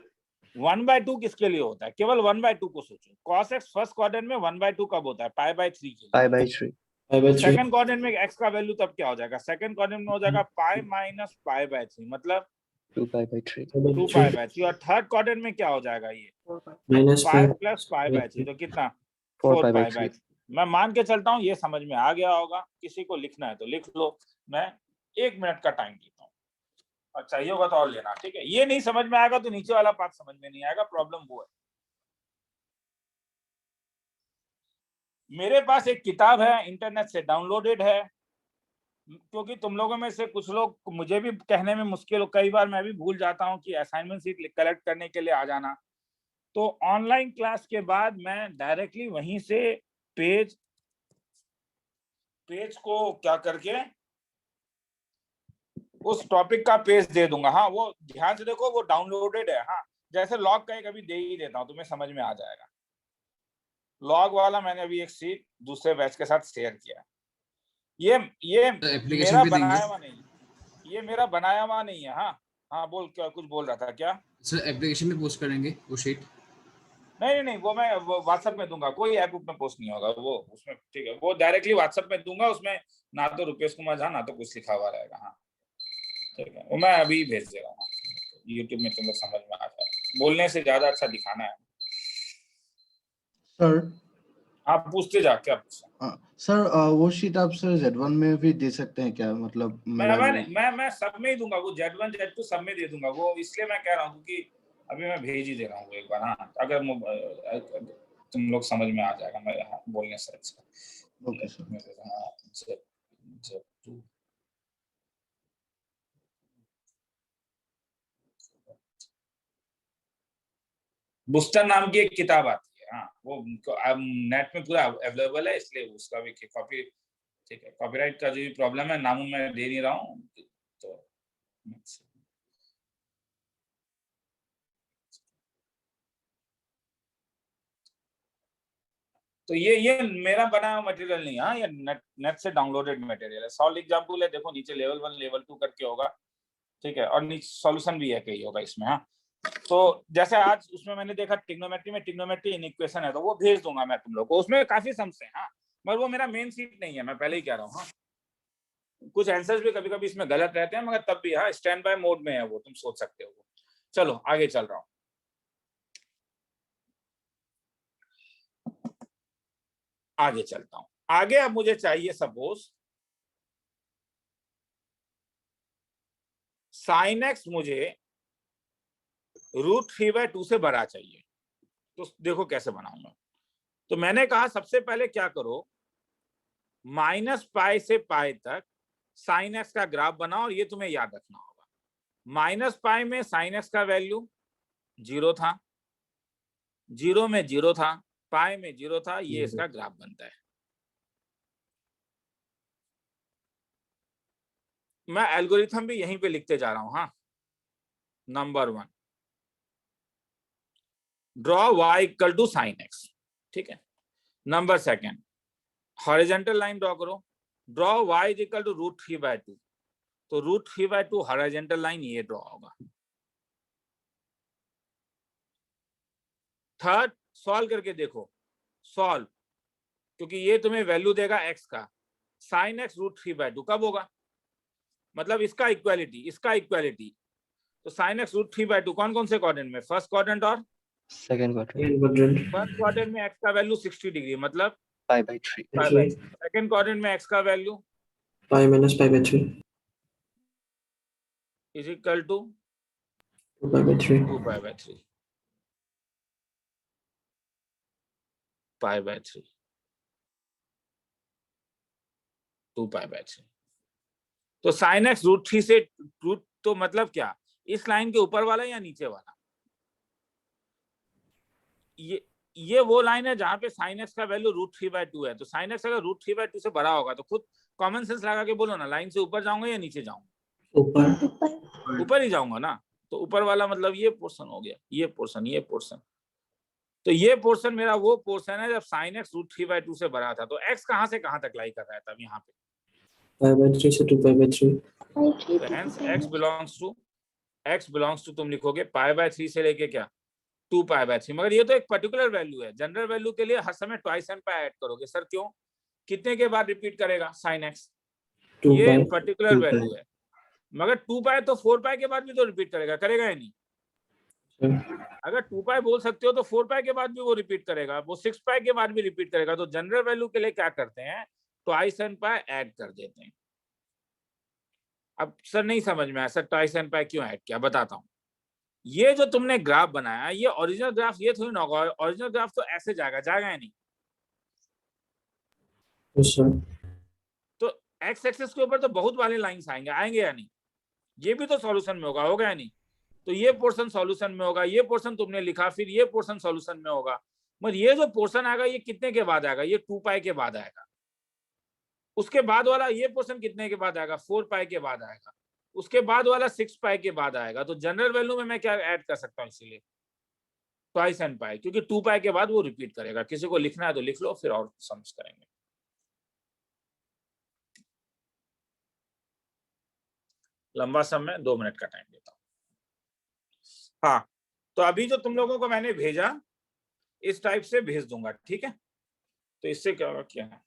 1/2 किसके लिए होता है? केवल 1/2 को सोचो। cos x फर्स्ट क्वाड्रेंट में 1/2 कब होता है? π/3 के लिए। π/3। Pi by 3. सेकंड क्वाड्रेंट में x का वैल्यू तब क्या हो जाएगा? सेकंड क्वाड्रेंट में हो जाएगा पाई माइनस π/3 मतलब 2π/3। 2π/3। और थर्ड क्वाड्रेंट में क्या हो जाएगा? ये 4 pi. Minus पाई 5. प्लस π/3 तो कितना? 4π/3। 4π/3। मैं मान के चलता हूँ ये समझ में आ गया होगा। किसी को लिखना है तो लिख लो, मैं 1 मिनट का टाइम देता हूँ और चाहिए होगा तो और लेना, ठीक है। ये नहीं समझ में आएगा तो नीचे वाला पार्ट समझ में नहीं आएगा, प्रॉब्लम वो है। मेरे पास एक किताब है, इंटरनेट से डाउनलोडेड है, क्योंकि तुम लोगों में से कुछ लोग, मुझे भी कहने में मुश्किल हो, कई बार मैं भी भूल जाता हूँ कि असाइनमेंट शीट कलेक्ट करने के लिए आ जाना। तो ऑनलाइन क्लास के बाद मैं डायरेक्टली वहीं से पेज को क्या करके उस टॉपिक का पेज दे दूंगा। हाँ, वो ध्यान से देखो, वो डाउनलोडेड है। हाँ, जैसे लॉग का कभी दे ही देता हूँ, तुम्हें समझ में आ जाएगा। लॉग वाला मैंने अभी एक सीट दूसरे बैच के साथ शेयर किया। ये एप्लीकेशन मेरा भी देंगे बनाया हुआ नहीं, ये मेरा बनाया हुआ नहीं है। हाँ हाँ, बोल, क्या कुछ बोल रहा था क्या? सर, एप्लीकेशन में पोस्ट करेंगे वो शीट। नहीं, वो मैं व्हाट्सएप में दूंगा, कोई ऐप में पोस्ट नहीं होगा वो उसमें, ठीक है। वो डायरेक्टली व्हाट्सएप में दूंगा, उसमें ना तो रुपेश कुमार झा ना तो कुछ लिखा हुआ रहेगा। हाँ ठीक है, वो मैं अभी भेज दे रहा हूँ। यूट्यूब में तुम लोग समझ में आ जाए, बोलने से ज्यादा अच्छा दिखाना है। सर आप पूछते जा, क्या पूछा? सर वो शीट आप सर Z1 में भी दे सकते हैं क्या? मतलब मैं सब में ही दूंगा, वो Z1 Z2 सब में दे दूंगा। वो इसलिए मैं कह रहा हूँ कि अभी मैं भेज ही दे रहा हूँ एक बार। हाँ, अगर तुम लोग समझ में आ जाएगा मैं बोलने से अच्छा। Okay sir. Z2 बूस्टर नाम की एक किताब आती है। हाँ, वो नेट में पूरा अवेलेबल है, इसलिए उसका भी कॉपी, ठीक है। कॉपीराइट का जो भी प्रॉब्लम है, नाम मैं दे नहीं रहा हूँ तो ये मेरा बनाया मटेरियल नहीं है। हाँ, ये नेट से डाउनलोडेड मटेरियल है। सॉल्व एग्जाम्पल है, देखो नीचे लेवल 1 लेवल 2 करके होगा, ठीक है। और नीचे सॉल्यूशन भी है कहीं होगा इसमें। हाँ, तो जैसे आज उसमें मैंने देखा ट्रिग्नोमेट्री इन इक्वेशन है, तो वो भेज दूंगा मैं तुम लोग को। उसमें काफी सम्स हैं। हाँ, मगर वो मेरा मेन सीट नहीं है, मैं पहले ही कह रहा हूँ। हाँ, कुछ आंसर्स भी कभी कभी इसमें गलत रहते हैं, मगर तब भी हाँ स्टैंड बाय मोड में है वो, तुम सोच सकते हो। चलो आगे चल रहा हूँ। आगे चलता हूं। आगे अब मुझे चाहिए सपोज साइन एक्स मुझे √3/2 से बड़ा चाहिए। तो देखो कैसे बनाऊंगा। तो मैंने कहा सबसे पहले क्या करो, -π से π तक साइन एक्स का ग्राफ बनाओ, और ये तुम्हें याद रखना होगा। -π में साइन एक्स का वैल्यू 0 था, 0 में 0 था, π में 0 था। ये इसका ग्राफ बनता है। मैं एल्गोरिथम भी यहीं पे लिखते जा रहा हूं। हाँ, number 1, draw y equal to sine x, ठीक है। नंबर 2, हॉरिजॉन्टल लाइन ड्रॉ करो, ड्रॉ y इक्वल टू √3/2। तो √3/2 हॉरिजॉन्टल लाइन ये ड्रॉ होगा। थर्ड, सॉल्व करके देखो, सॉल्व, क्योंकि ये तुम्हें वैल्यू देगा x का। साइन एक्स √3/2 कब होगा? मतलब इसका इक्वालिटी। तो साइन एक्स √3/2 कौन कौन से क्वाड्रेंट में? फर्स्ट क्वाड्रेंट और सेकंड क्वाड्रेंट। फर्स्ट क्वाड्रेंट में x का वैल्यू 60 डिग्री मतलब π/3। सेकंड क्वाड्रेंट में x का value Pi minus π/3. Is equal to 2π/3. 2π/3 π/3। 2π/3। तो sin x √3 से रूट, तो मतलब क्या, इस लाइन के ऊपर वाला या नीचे वाला? ये वो लाइन है जहां पे sin x का वैल्यू √3/2 है। तो sin x अगर √3/2 से बड़ा होगा तो खुद कॉमन सेंस लगा के बोलो ना, लाइन से ऊपर जाऊंगा या नीचे जाऊंगा? ऊपर। ऊपर ही जाऊंगा ना। तो ऊपर वाला मतलब ये पोर्शन हो गया, ये पोर्शन। तो ये पोर्शन मेरा वो पोर्शन है जब sin x √3/2 से बड़ा था। तो x कहां से कहां तक लाई कर रहा है तब यहाँ पे? π/3 से 2π/3। तो hence x belongs to तुम लिखोगे π/3 से लेके क्या 2π/3। मगर ये तो एक पर्टिकुलर वैल्यू है, जनरल वैल्यू के लिए हर समय ट्वाइस एन पाई ऐड करोगे। सर क्यों, कितने के बाद रिपीट करेगा sin x? ये पर्टिकुलर वैल्यू है। मगर 2π तो 4π के बाद भी तो रिपीट करेगा या नहीं? अगर 2π बोल सकते हो तो 4π के बाद भी वो रिपीट करेगा, वो 6π के बाद भी रिपीट करेगा। तो जनरल वैल्यू के लिए क्या करते हैं, ट्वाइस एन पाई ऐड कर देते हैं। अब सर नहीं समझ में आया, सर ट्वाइस एन पाई क्यों ऐड किया, बताता हूँ। ये जो तुमने ग्राफ बनाया, ये ओरिजिनल ग्राफ ये थोड़ी ना होगा। ओरिजिनल ग्राफ तो ऐसे जाएगा या नहीं? तो एक्स एक्सिस के ऊपर तो बहुत वाले लाइंस आएंगे या नहीं? ये भी तो सॉल्यूशन में होगा या नहीं? तो ये पोर्शन सॉल्यूशन में होगा, ये पोर्शन तुमने लिखा, फिर ये पोर्शन सॉल्यूशन में होगा। मगर ये जो पोर्शन आएगा ये कितने के बाद आएगा? ये 2π के बाद आएगा। उसके बाद वाला ये पोर्शन कितने के बाद आएगा? 4π के बाद आएगा। उसके बाद वाला 6π के बाद आएगा। तो जनरल वैल्यू में मैं क्या ऐड कर सकता हूँ, इसीलिए ट्वाइस एन पाई, क्योंकि 2π के बाद वो रिपीट करेगा। किसी को लिखना है तो लिख लो, फिर और समझ करेंगे। लंबा समय 2 मिनट का टाइम देता हूँ। हाँ, तो अभी जो तुम लोगों को मैंने भेजा इस टाइप से भेज दूंगा, ठीक है? तो इससे क्या होगा, क्या है,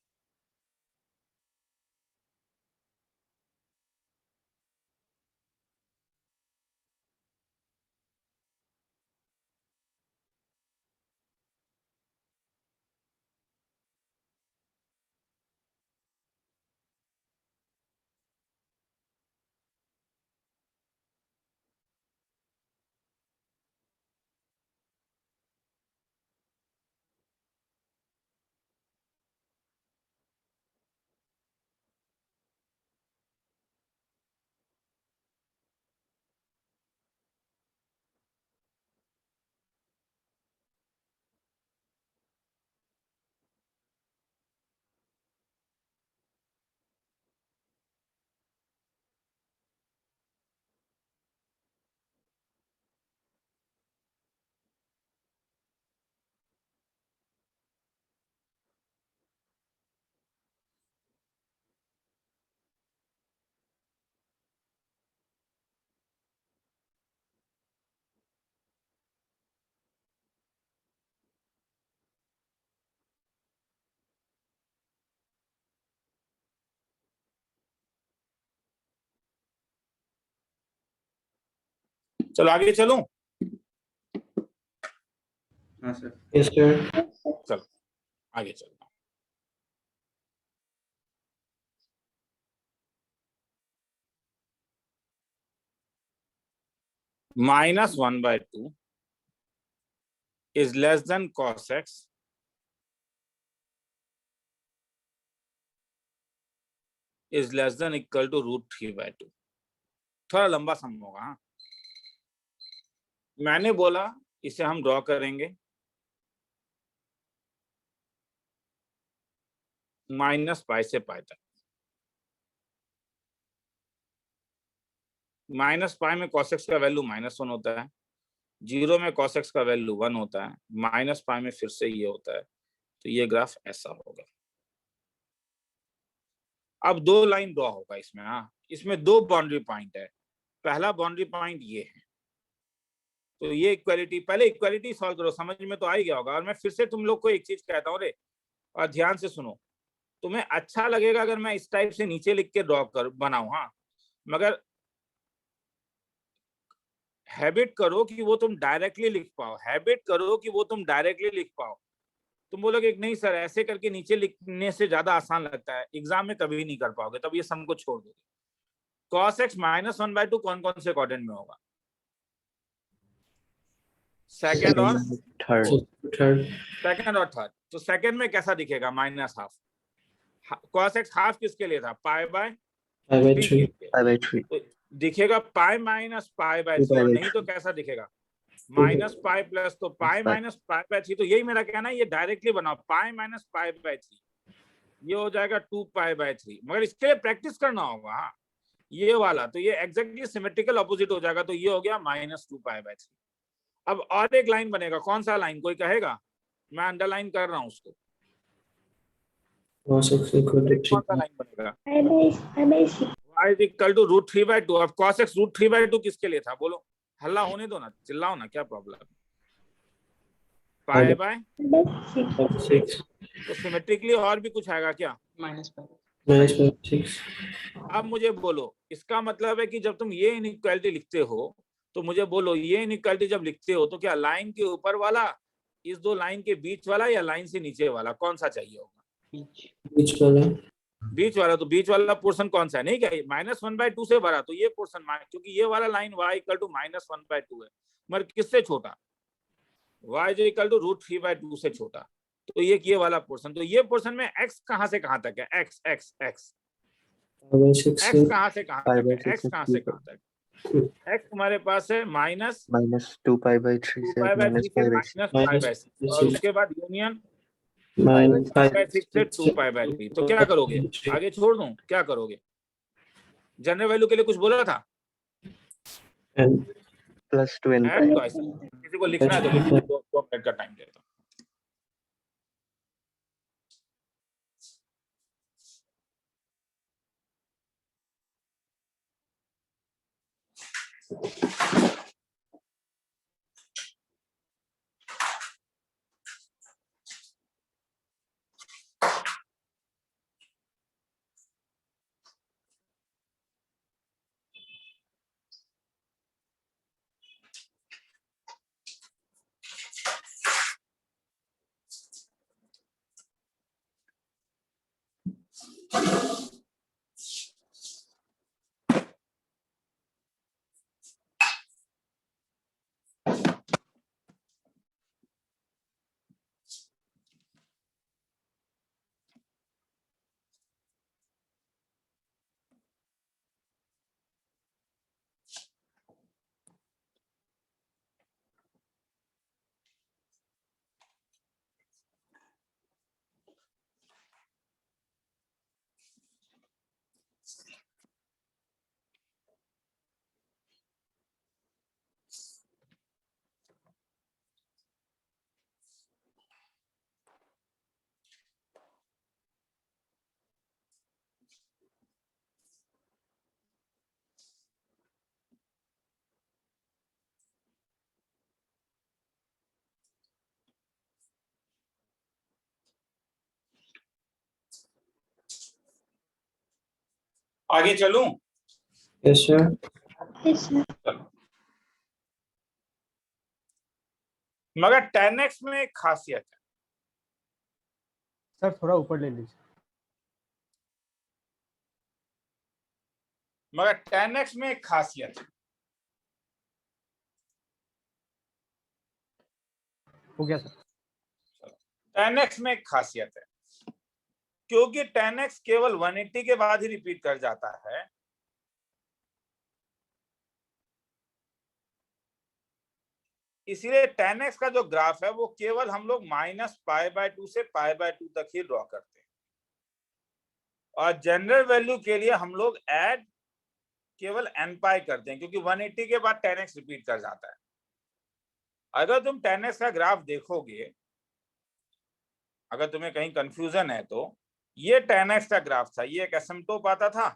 चलो आगे चलूं? हाँ सर। Yes sir. चलो आगे चलता हूं। -1/2 is less than cos x is less than equal to √3/2। थोड़ा लंबा सम होगा। हाँ, मैंने बोला इसे हम ड्रॉ करेंगे -π से π तक। -π में cos x का वैल्यू -1 होता है, 0 में cos x का वैल्यू 1 होता है, -π में फिर से ये होता है। तो ये ग्राफ ऐसा होगा। अब 2 लाइन ड्रॉ होगा इसमें। हाँ, इसमें 2 बाउंड्री पॉइंट है। पहला बाउंड्री पॉइंट ये है। तो ये इक्वालिटी, पहले इक्वालिटी सॉल्व करो, समझ में तो आ ही गया होगा। और मैं फिर से तुम लोग को एक चीज कहता हूँ रे, और ध्यान से सुनो। तुम्हें अच्छा लगेगा अगर मैं इस टाइप से नीचे लिख के ड्रॉ कर बनाऊं, हाँ, मगर हैबिट करो कि वो तुम डायरेक्टली लिख पाओ। हैबिट करो कि वो तुम डायरेक्टली लिख पाओ। तुम बोलोगे नहीं सर ऐसे करके नीचे लिखने से ज्यादा आसान लगता है, एग्जाम में कभी नहीं कर पाओगे, तब ये सम को छोड़ दोगे। cos x -1/2 कौन कौन से क्वाड्रेंट में होगा? सेकंड और थर्ड। सेकंड और थर्ड। तो सेकंड में कैसा दिखेगा? -½ cos x हाफ किसके लिए था? Pi by Pi by 3 3. के लिए। Pi by 3. तो दिखेगा pi minus pi by 2 3, pi और by नहीं तो 3. कैसा दिखेगा? माइनस पाई प्लस, तो पाई Pi. Minus pi by 3। तो यही मेरा कहना है, ये डायरेक्टली बनाओ, पाई माइनस पाई बाय 3, ये हो जाएगा 2 पाई बाय 3। मगर इसके लिए प्रैक्टिस करना होगा। हाँ, ये वाला तो ये एग्जैक्टली सिमेट्रिकल ऑपोजिट हो जाएगा, तो ये हो गया माइनस 2 पाई बाय 3। अब और एक लाइन बनेगा, कौन सा लाइन कोई कहेगा? मैं अंडरलाइन कर रहा हूं उसको। Cos x equal to 3 कौन सा pi. लाइन बनेगा? y is equal to √3/2। अब cos x √3/2 किसके लिए था? बोलो, हल्ला होने दो ना, चिल्लाओ ना, क्या प्रॉब्लम? पाई बाय 6 तो सिमेट्रिकली और भी कुछ आएगा क्या? Minus pi. minus pi 6. अब मुझे बोलो, इसका मतलब है कि जब तुम ये इनइक्वालिटी लिखते हो, तो मुझे बोलो ये इनइक्वालिटी जब लिखते हो तो क्या लाइन के ऊपर वाला, इस दो लाइन के बीच वाला, या लाइन से नीचे वाला, कौन सा चाहिए होगा? Which वाला? बीच वाला। तो बीच वाला पोर्शन कौन सा है? नहीं क्या -1/2 से भरा, तो ये पोर्शन, क्योंकि ये वाला लाइन y इक्वल टू -1/2 है, मगर किससे छोटा? y इक्वल टू √3/2 से छोटा। तो ये वाला पोर्शन, तो ये पोर्शन में x कहां से कहां तक है? x x x Pi by 6 x से कहां से कहां Pi तक by है? 6 x से कहां 2 से pi. कहां तक? x तुम्हारे पास है Minus 2 pi by 3 2 से पाई बाय 3 minus से pi by 6. -पाई बाय 6, और -6. उसके बाद यूनियन minus पाई pi बाय 6 से 2 पाई बाय 3। तो क्या करोगे? आगे छोड़ दूं, क्या करोगे? जनरल वैल्यू के लिए कुछ बोला था? and Plus 2 n है pi. तो ऐसा, किसी को लिखना है तो लिख लो, 2 मिनट का टाइम देता हूं। आगे चलूं? yes sir. मगर 10x में एक खासियत है। सर थोड़ा ऊपर ले लीजिए। मगर 10x में एक खासियत है। हो गया सर। 10x में एक खासियत है, क्योंकि 10x केवल 180 के बाद ही रिपीट कर जाता है, इसीलिए 10x का जो ग्राफ है वो केवल हम लोग -π/2 से π/2 तक ही ड्रॉ करते हैं, और जनरल वैल्यू के लिए हम लोग ऐड केवल nπ करते हैं, क्योंकि 180 के बाद 10x रिपीट कर जाता है। अगर तुम 10x का ग्राफ देखोगे, अगर तुम्हें कहीं कंफ्यूजन है तो ये 10x का ग्राफ था, ये एक एसिम्पटोट आता था,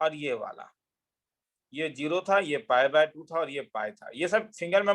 और ये वाला ये 0 था, ये π/2 था, और ये पाई था। ये सब सिंगल में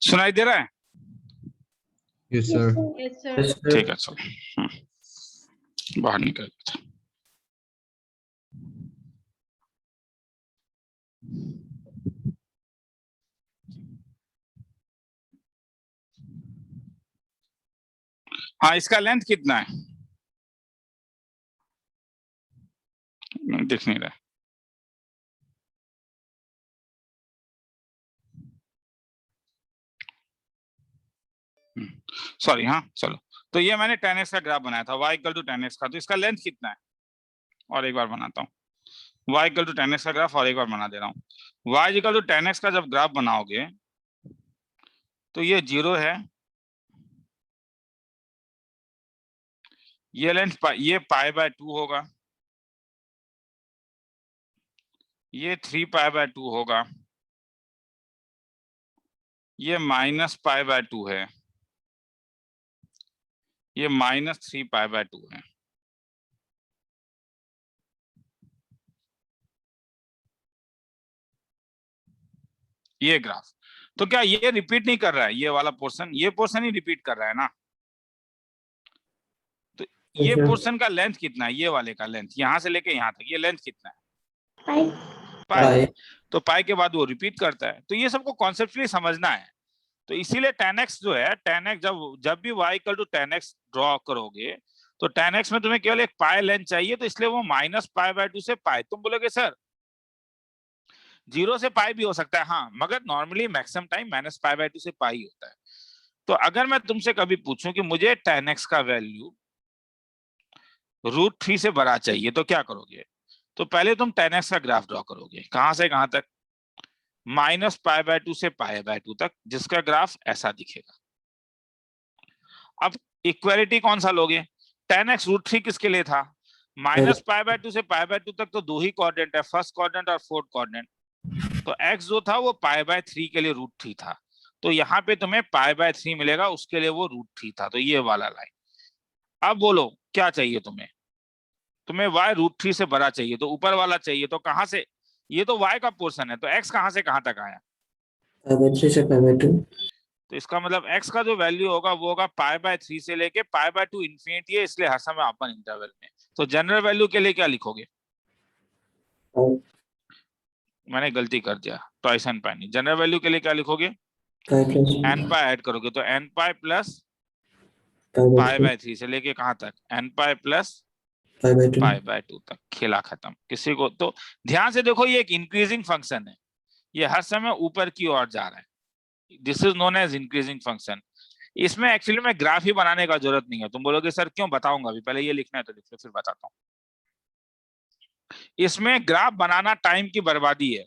सुनाई दे रहा है? Yes, sir. Yes, sir. ठीक है, चलो बाहर निकल। हाँ, इसका लेंथ कितना है? दिख नहीं रहा। सॉरी, हाँ चलो। तो ये मैंने 10x का ग्राफ बनाया था, y इक्वल टू 10x का। तो इसका लेंथ कितना है? और एक बार बनाता हूँ। y इक्वल टू 10x का ग्राफ और एक बार बना दे रहा हूँ। y इक्वल टू 10x का जब ग्राफ बनाओगे तो ये 0 है, ये लेंथ ये π/2 होगा, ये 3π/2 होगा, ये -π/2 है, ये -3π/2 है। ये ग्राफ तो क्या ये रिपीट नहीं कर रहा है? ये वाला पोर्शन, ये पोर्शन ही रिपीट कर रहा है ना। तो ये पोर्शन का लेंथ कितना है? ये वाले का लेंथ यहां से लेके यहां तक, ये लेंथ कितना है? पाई। तो पाई के बाद वो रिपीट करता है। तो ये सबको कॉन्सेप्चुअली समझना है। तो इसीलिए 10x जो है, 10x जब भी y equal to 10x draw करोगे तो 10x में तुम्हें केवल एक पाई लेंथ चाहिए, तो इसलिए वो -π/2 से पाई। तुम बोलोगे सर 0 से पाई भी हो सकता है, हाँ, मगर नॉर्मली मैक्सिमम टाइम -π/2 से पाई होता है। तो अगर मैं तुमसे कभी पूछूं कि मुझे 10x का वैल्यू √3 से बड़ा चाहिए तो क्या करोगे? तो पहले तुम 10x का ग्राफ ड्रॉ करोगे, कहां से कहां तक? -π/2 से π/2 तक, जिसका ग्राफ ऐसा दिखेगा। अब इक्वालिटी कौन सा लोगे? 10x √3 किसके लिए था? -π/2 से π/2 तक तो दो ही कोऑर्डिनेट है, फर्स्ट कोऑर्डिनेट और फोर्थ कोऑर्डिनेट। तो x जो था वो π/3 के लिए √3 था, तो यहाँ पे तुम्हें π/3 मिलेगा, उसके लिए वो √3 था। तो ये वाला लाइन। अब बोलो क्या चाहिए तुम्हें? तुम्हें y √3 से बड़ा चाहिए, तो ऊपर वाला चाहिए। तो कहां से? ये तो y का पोर्शन है, तो x कहां से कहां तक आया? π/3 से π/2। तो इसका मतलब x का जो वैल्यू होगा वो होगा π/3 से लेके π/2 इंफिनिटी है, इसलिए हर समय ओपन इंटरवल में। तो जनरल वैल्यू के लिए क्या लिखोगे? मैंने गलती कर दिया, ट्वाइस एन पाई नहीं। जनरल वैल्यू के लिए क्या लिखोगे? n पाई ऐड करोगे तो n पाई प्लस π/3 से लेके कहां तक? n पाई प्लस π/2 तक। खेला खत्म। किसी को तो ध्यान से देखो, ये एक इंक्रीजिंग फंक्शन है, ये हर समय ऊपर की ओर जा रहा है। This is known as increasing function. इसमें एक्चुअली में ग्राफ ही बनाने का जरूरत नहीं है। तुम बोलोगे सर क्यों? बताऊंगा अभी, पहले ये लिखना है तो लिख लो, फिर बताता हूँ। इसमें ग्राफ बनाना टाइम की बर्बादी है,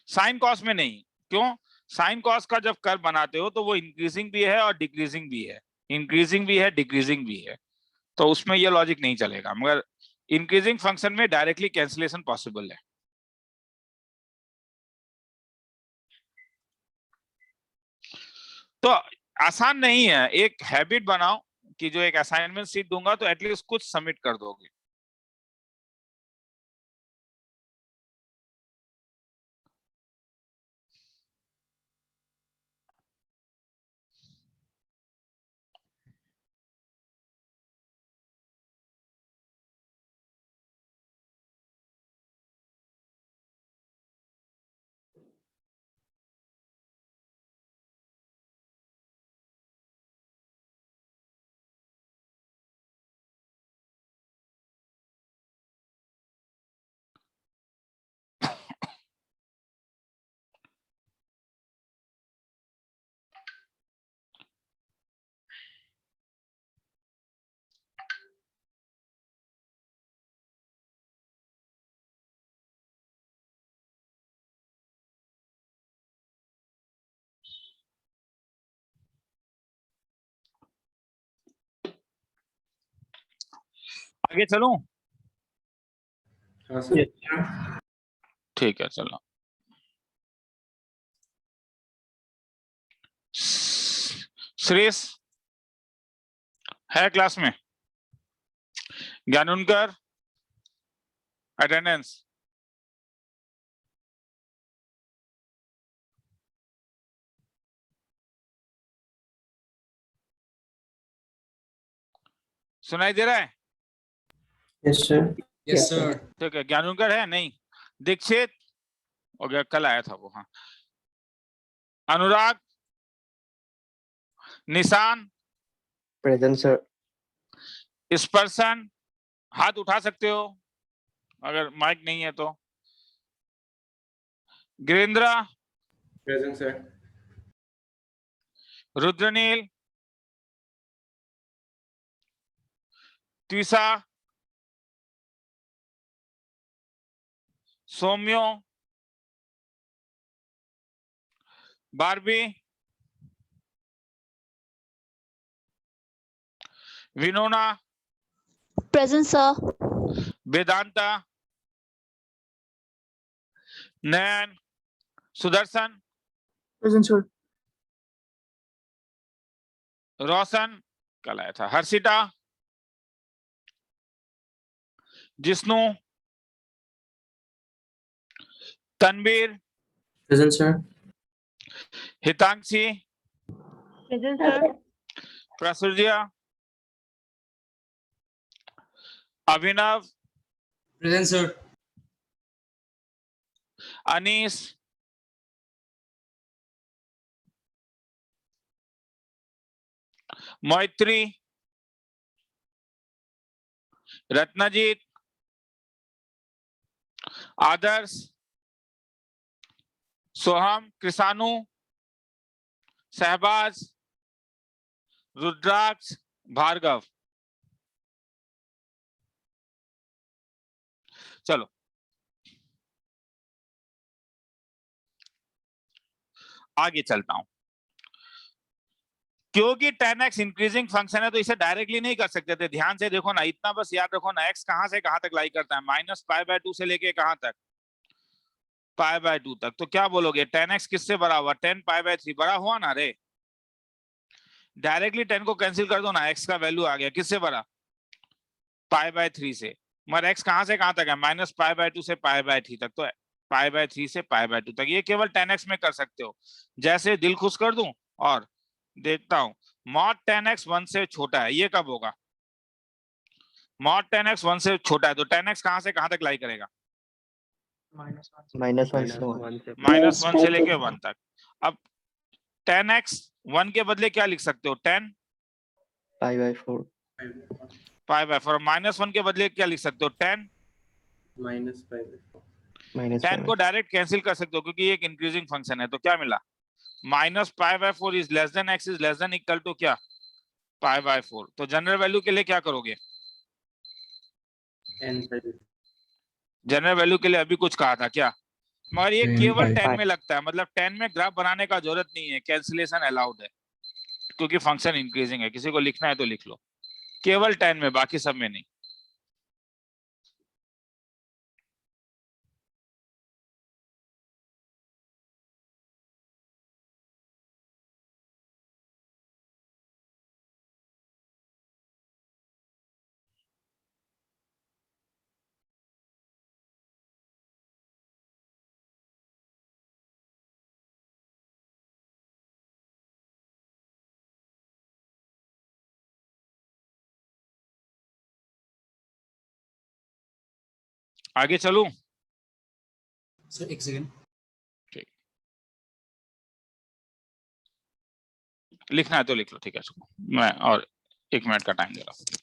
साइन कॉस में नहीं। क्यों? साइन कॉस का जब कर्व बनाते हो तो वो इंक्रीजिंग भी है और डिक्रीजिंग भी है, इंक्रीजिंग भी है, डिक्रीजिंग भी है, तो उसमें ये लॉजिक नहीं चलेगा। मगर इंक्रीजिंग फंक्शन में डायरेक्टली कैंसिलेशन पॉसिबल है। तो आसान नहीं है, एक हैबिट बनाओ कि जो एक असाइनमेंट सीट दूंगा तो एटलीस्ट कुछ सबमिट कर दोगे। आगे चलूं? हाँ सर। ठीक है, चलो। श्रेयस है क्लास में? ज्ञानुनकर अटेंडेंस? सुनाई दे रहा है? Yes, sir. Yes, sir. ठीक है, ज्ञानुकर है नहीं, दीक्षित हो गया, कल आया था वो। हाँ, अनुराग, निशान, Present, sir. स्पर्शन, हाथ उठा सकते हो अगर माइक नहीं है तो। Girindra, Present, sir. Rudranil, Tisa, Soumyo, Barbie, Winona, Present, sir. Vedanta, Nayan, Sudarshan, Present, sir. Roshan, कल आया था, हर्षिता, जिष्णु, तनवीर, Present, sir. हितांशी, Present, sir. प्रसुर्या, अभिनव, Present, sir. अनीस, मैत्री, रत्नजीत, आदर्श, सोहम, कृषाणु, सहबाज, रुद्राक्ष, भार्गव। चलो आगे चलता हूं। क्योंकि 10x इंक्रीजिंग फंक्शन है तो इसे डायरेक्टली नहीं कर सकते थे। ध्यान से देखो ना, इतना बस याद रखो ना, x कहां से कहां तक लाई करता है, -π/2 से लेके कहां तक, π/2 तक। तो क्या बोलोगे, 10x किससे बड़ा हुआ, 10π/3 बड़ा हुआ ना रे। डायरेक्टली 10 को कैंसिल कर दो ना, x का वैल्यू आ गया किससे बड़ा, π/3 से। मगर x कहां से कहां तक है, -π/2 से π/3 तक, तो π/3 से π/2 तक। ये केवल 10x में कर सकते हो। जैसे दिल खुश कर दूं और देखता हूं, mod 10x 1 से छोटा है, ये कब होगा, mod 10x 1 से छोटा है, तो 10x कहां से कहां तक लाई करेगा, -1 से 1 से -1 से लेके 1 तक। अब 10x 1 के बदले क्या लिख सकते हो, 10 π/4 π/4। -1 के बदले क्या लिख सकते हो, 10 -π/4 10 को डायरेक्ट कैंसिल कर सकते हो क्योंकि ये एक इंक्रीजिंग फंक्शन है। तो क्या मिला, -π/4 is less than x is less than equal to क्या, π/4। तो जनरल वैल्यू के लिए क्या करोगे, n/4 जनरल वैल्यू के लिए अभी कुछ कहा था क्या, मगर ये केवल 10 5 में लगता है, मतलब 10 में ग्राफ बनाने का जरूरत नहीं है, कैंसिलेशन अलाउड है क्योंकि फंक्शन इंक्रीजिंग है। किसी को लिखना है तो लिख लो, केवल 10 में, बाकी सब में नहीं। आगे चलूं, Sir, एक सेकंड। लिखना है तो लिख लो, ठीक है, मैं और 1 मिनट का टाइम दे रहा हूं।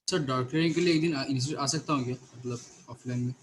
सर डॉक्टर के लिए एक दिन इंस्टीट्यूट आ सकता हूँ क्या, मतलब ऑफलाइन में?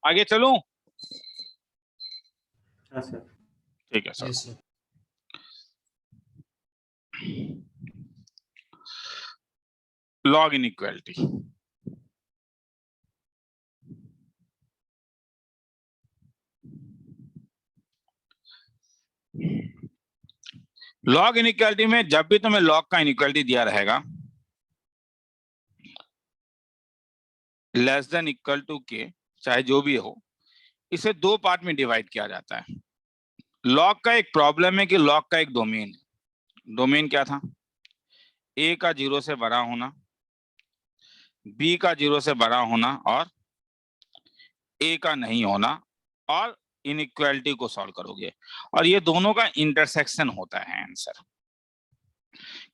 आगे चलूं, हाँ सर। ठीक है sir. Yes sir. Log inequality, log inequality में जब भी तुम्हें लॉग का इनइक्वालिटी दिया रहेगा लेस देन इक्वल टू के, चाहे जो भी हो, इसे दो पार्ट में डिवाइड किया जाता है। लॉग का एक प्रॉब्लम है कि लॉग का एक डोमेन है। डोमेन क्या था? ए का 0 से बड़ा होना, बी का 0 से बड़ा होना और ए का नहीं होना, और इनइक्वालिटी को सॉल्व करोगे और ये दोनों का इंटरसेक्शन होता है आंसर।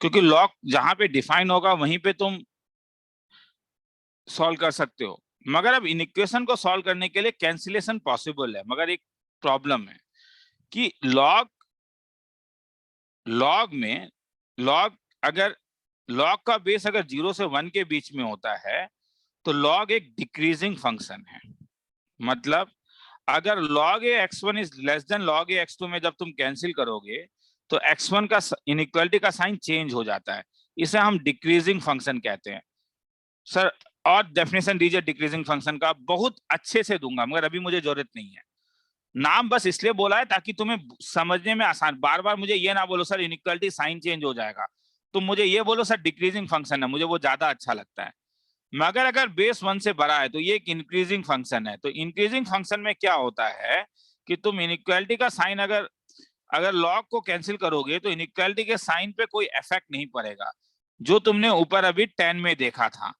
क्योंकि लॉग जहां पे डिफाइन होगा वहीं पे तुम सॉल्व कर सकते हो, मगर अब इनइक्वेशन को सॉल्व करने के लिए कैंसिलेशन पॉसिबल है, मगर एक प्रॉब्लम है कि लॉग में अगर लॉग का बेस अगर 0 से 1 के बीच में होता है तो लॉग एक डिक्रीजिंग फंक्शन है। मतलब अगर log a x1 is less then log a x2 में जब तुम कैंसिल करोगे तो x1 का इनइक्वालिटी का साइन चेंज हो जाता है, इसे हम डिक्रीजिंग फंक्शन कहते हैं। सर और डेफिनेशन दीजिए डिक्रीजिंग फंक्शन का। बहुत अच्छे से दूंगा मगर अभी मुझे जरूरत नहीं है। नाम बस इसलिए बोला है ताकि तुम्हें समझने में आसान, बार बार मुझे ये ना बोलो सर इनइक्वालिटी साइन चेंज हो जाएगा, तुम मुझे ये बोलो सर डिक्रीजिंग फंक्शन है, मुझे वो ज्यादा अच्छा लगता है। मगर अगर बेस 1 से बड़ा है तो ये एक इंक्रीजिंग फंक्शन है। तो इंक्रीजिंग फंक्शन में क्या होता है कि तुम इनइक्वालिटी का साइन अगर लॉग को कैंसिल करोगे तो इनइक्वालिटी के साइन पे कोई इफेक्ट नहीं पड़ेगा, जो तुमने ऊपर अभी 10 में देखा था।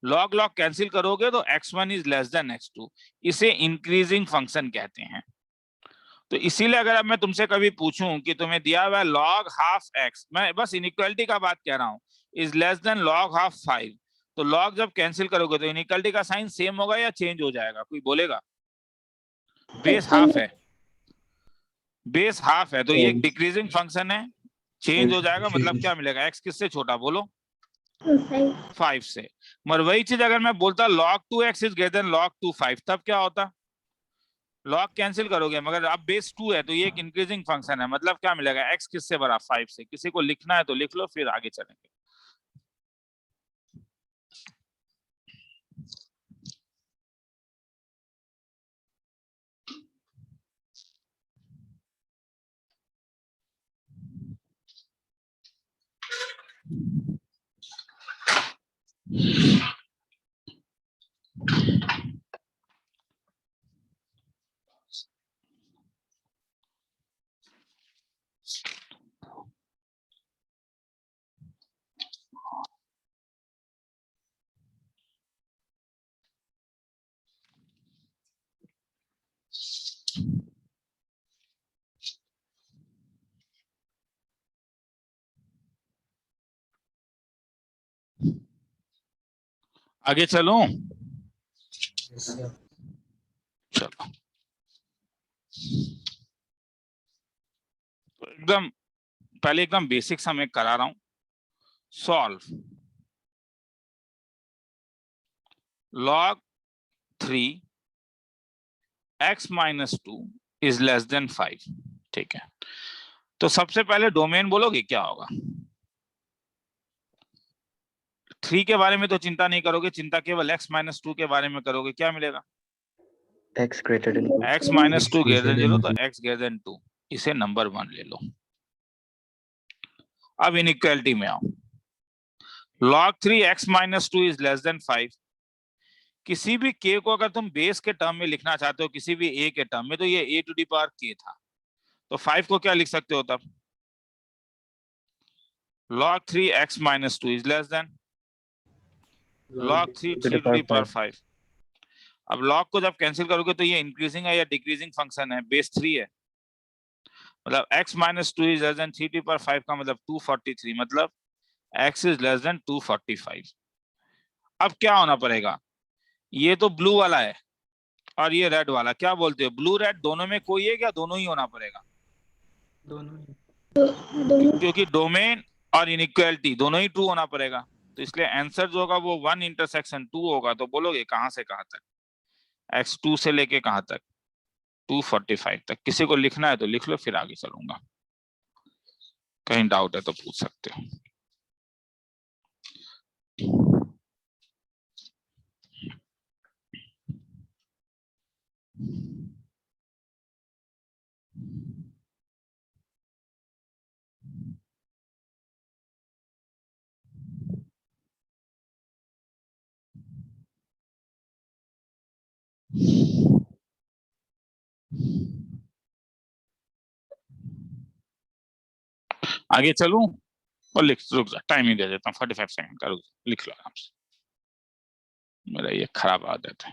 लॉग कैंसिल करोगे तो x1 is less then x2, इसे इंक्रीजिंग फंक्शन कहते हैं। तो इसीलिए अगर अब मैं तुमसे कभी पूछूं कि तुम्हें दिया हुआ है log हाफ x, मैं बस इनइक्वालिटी का बात कह रहा हूं, is less then log half 5, तो लॉग जब कैंसिल करोगे तो इनइक्वालिटी का साइन सेम होगा या चेंज हो जाएगा? कोई बोलेगा? बेस हाफ है, बेस हाफ है तो ये एक डिक्रीजिंग फंक्शन है, चेंज हो जाएगा। मतलब क्या मिलेगा? x किससे छोटा बोलो? 5 से। मगर वही चीज अगर मैं बोलता log 2x is greater than log 2 5, तब क्या होता? लॉग कैंसिल करोगे मगर अब बेस 2 है तो ये एक इंक्रीजिंग फंक्शन है। मतलब क्या मिलेगा? x किससे बड़ा? 5 से। किसी को लिखना है तो लिख लो, फिर आगे चलेंगे। आगे चलो। चलो तो एकदम बेसिक्स मैं करा रहा हूं। Solve log 3 x minus 2 is less then 5। ठीक है, तो सबसे पहले डोमेन बोलोगे क्या होगा? 3 के बारे में तो चिंता नहीं करोगे, चिंता केवल x minus 2 के बारे में करोगे। क्या मिलेगा? X greater than 2. x minus 2 greater than 0, तो x greater than 2, इसे नंबर 1 ले लो। अब इनइक्वालिटी में आओ। log 3 x minus 2 is less then 5। किसी भी k को अगर तुम बेस के टर्म में लिखना चाहते हो, किसी भी a के टर्म में, तो ये a to the power k था, तो 5 को क्या लिख सकते हो तब? log 3 x minus 2 is less then log 3 3 to the power 5। अब log को जब कैंसिल करोगे तो ये इंक्रीजिंग है या डिक्रीजिंग फंक्शन है? बेस 3 है, मतलब x minus 2 is less then 3 to the power 5 का मतलब 243, मतलब x इज लेस देन 245। अब क्या होना पड़ेगा? ये तो ब्लू वाला है और ये रेड वाला, क्या बोलते हो? ब्लू रेड दोनों में कोई है क्या? दोनों ही होना पड़ेगा, दोनों। क्योंकि डोमेन और इनइक्वालिटी दोनों ही ट्रू होना पड़ेगा। तो इसलिए आंसर जो होगा वो 1 इंटरसेक्शन 2 होगा। तो बोलोगे कहां से कहां तक? x2 से लेके कहां तक? 245 तक। किसी को लिखना है तो लिख लो, फिर आगे चलूंगा। कहीं डाउट है तो पूछ सकते हो। आगे चलूं और रुक जा, टाइम ही दे देता हूँ 45 सेकंड का। लिख लो आराम से, मेरा ये खराब आदत है।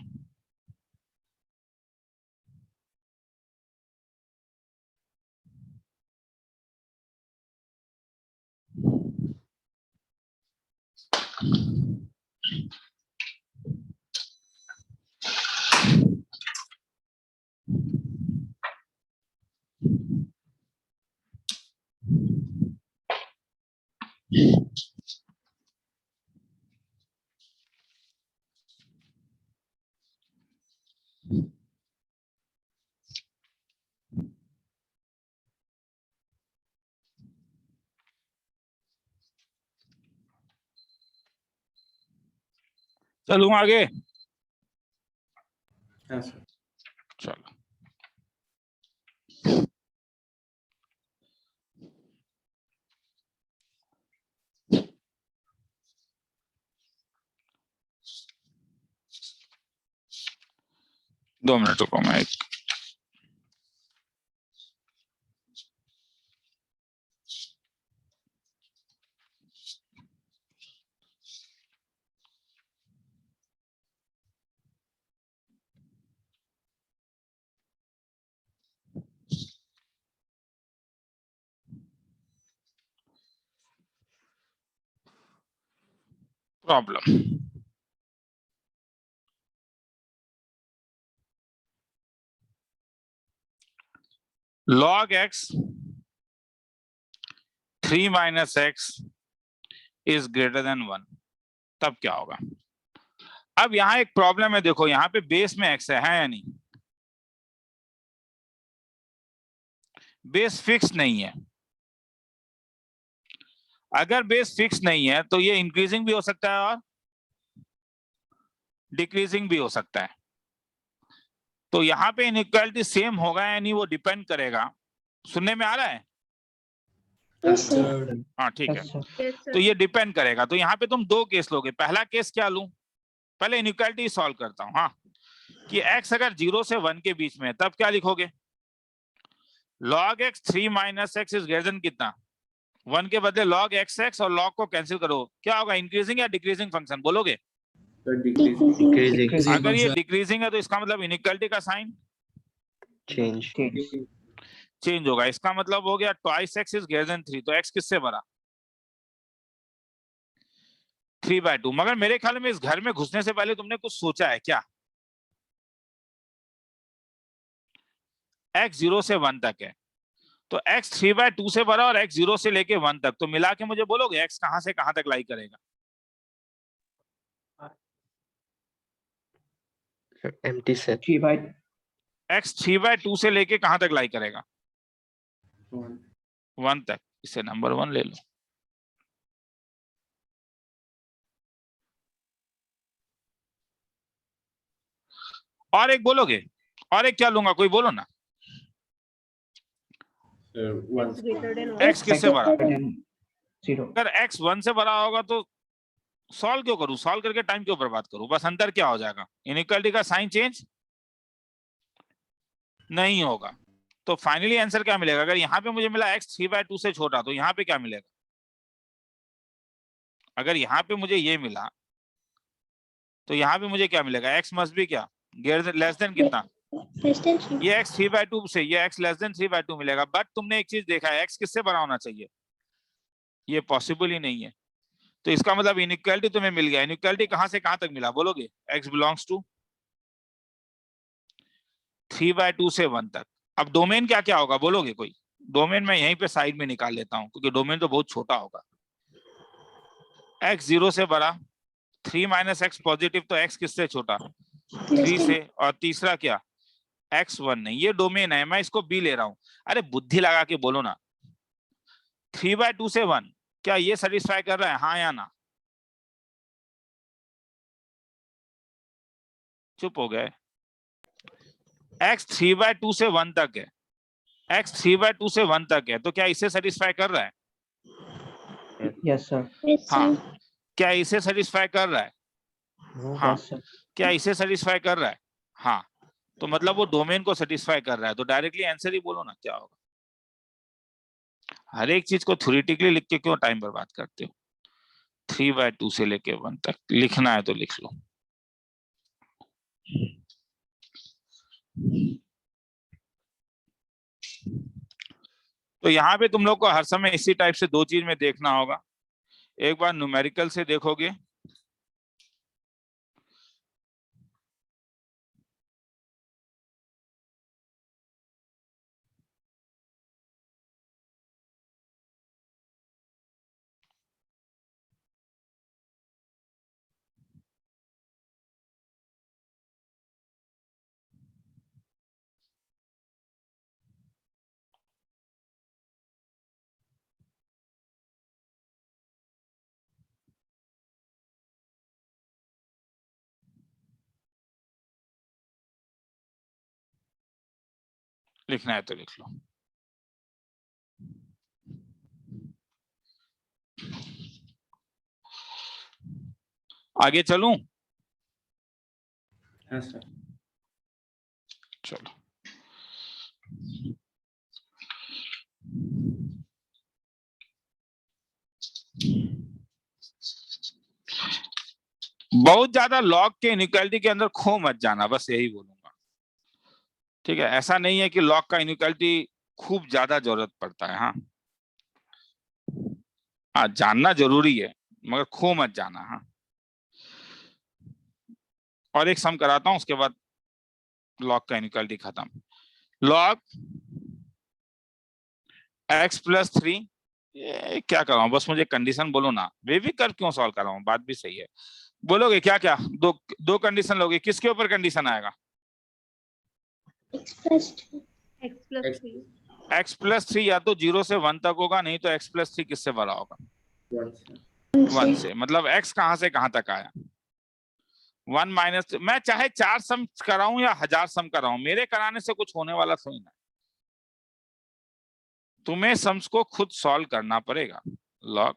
चलूं आगे? हाँ सर। चलो, दो मिनट रुको, मैं एक problem. log x 3 minus x is greater than 1, तब क्या होगा? अब यहाँ एक प्रॉब्लम है, देखो यहाँ पे बेस में x है या नहीं? बेस फिक्स नहीं है। अगर बेस फिक्स नहीं है तो ये इंक्रीजिंग भी हो सकता है और डिक्रीजिंग भी हो सकता है। तो यहाँ पे इनइक्वालिटी सेम होगा या नहीं वो डिपेंड करेगा। सुनने में आ रहा है? हाँ ठीक है। तो ये डिपेंड करेगा। तो यहाँ पे तुम दो केस लोगे। पहला केस क्या लूं? पहले इनइक्वालिटी सॉल्व करता हूँ। हाँ, कि x अगर 0 से 1 के बीच में है तब क्या लिखोगे? log x 3 minus x is greater than कितना? 1 के बदले log x और log को कैंसिल करो, क्या होगा? इंक्रीजिंग या डिक्रीजिंग फंक्शन बोलोगे? Decreasing. अगर ये डिक्रीजिंग है तो इसका मतलब इनइक्वालिटी का साइन Change. चेंज होगा। इसका मतलब हो गया twice x is greater than 3। तो x किससे बड़ा? 3/2। मगर मेरे ख्याल में इस घर में घुसने से पहले तुमने कुछ सोचा है क्या? x 0 से 1 तक है, तो x 3/2 से बड़ा और x 0 से लेके 1 तक। तो मिला के मुझे बोलोगे x कहां से कहां तक लाई करेगा? Empty set. x 3/2 से लेके कहां तक लाई करेगा? 1 तक। इसे नंबर 1 ले लो। और एक बोलोगे? और एक क्या लूंगा? कोई बोलो ना। x किससे बड़ा? अगर x 1 से बड़ा होगा तो सॉल्व क्यों करूं? सॉल्व करके टाइम क्यों बर्बाद करूं? बस अंतर क्या हो जाएगा? इनइक्वालिटी का साइन चेंज नहीं होगा। तो फाइनली आंसर क्या मिलेगा? अगर यहाँ पे मुझे मिला x 3/2 से छोटा, तो यहाँ पे क्या मिलेगा? अगर यहाँ पे मुझे ये मिला तो यहाँ पे मुझे क्या मिलेगा? x मस्ट बी क्या? लेस देन कितना? ये x 3/2 से ये x लेस देन 3/2 मिलेगा। बट तुमने एक चीज देखा है, x किससे बड़ा होना चाहिए? ये पॉसिबल ही नहीं है। तो इसका मतलब इनइक्वालिटी तुम्हें मिल गया। इनइक्वालिटी कहां से कहां तक मिला बोलोगे? x बिलोंग्स टू 3/2 से 1 तक। अब डोमेन क्या क्या होगा बोलोगे कोई? डोमेन मैं यहीं पे साइड में निकाल लेता हूं क्योंकि डोमेन तो बहुत छोटा होगा। x 0 से बड़ा, 3 - x पॉजिटिव, तो x किससे छोटा? 3 से। और तीसरा क्या? x1 नहीं, ये डोमेन है, मैं इसको b ले रहा हूं। अरे बुद्धि लगा के बोलो ना, 3/2 से 1, क्या ये सेटिस्फाई कर रहा है, हाँ या ना? चुप हो गए। x 3/2 से 1 तक है, x 3/2 से 1 तक है, तो क्या इसे सेटिस्फाई कर रहा है? Yes, sir. हाँ, क्या इसे सेटिस्फाई कर रहा है? हाँ, Yes, sir. क्या इसे सेटिस्फाई कर रहा है? हाँ, तो मतलब वो डोमेन को सेटिस्फाई कर रहा है, तो डायरेक्टली आंसर ही बोलो ना, क्या होगा? हर एक चीज को थ्योरेटिकली लिख के क्यों टाइम बर्बाद करते हो? 3/2 से लेके 1 तक लिखना है तो लिख लो। तो यहाँ पे तुम लोग को हर समय इसी टाइप से दो चीज में देखना होगा। एक बार न्यूमेरिकल से देखोगे, लिखना है तो लिख लो। आगे चलूं? Yes, sir. चलो, बहुत ज्यादा लॉग के इनइक्वालिटी के अंदर खो मत जाना, बस यही बोलूंगा, ठीक है? ऐसा नहीं है कि लॉग का इनइक्वालिटी खूब ज्यादा जरूरत पड़ता है। हाँ हाँ, जानना जरूरी है, मगर खो मत जाना। हाँ, और एक सम कराता हूं, उसके बाद लॉग का इनइक्वालिटी खत्म। लॉग x+3, ये क्या कर रहा हूं, बस मुझे कंडीशन बोलो ना, बेबी कर क्यों सॉल्व कर रहा हूं, बात भी सही है। बोलोगे क्या क्या, दो कंडीशन लोगे, किसके ऊपर कंडीशन आएगा? x+3 या तो 0 से 1 तक होगा, नहीं तो x+3 किससे बड़ा होगा? 1 से। मतलब x कहां से कहां तक आया? 1 माइनस, मैं चाहे 4 सम कराऊं या 1000 सम कराऊं, मेरे कराने से कुछ होने वाला थोड़ी ना, तुम्हें सम्स को खुद सॉल्व करना पड़ेगा। लॉग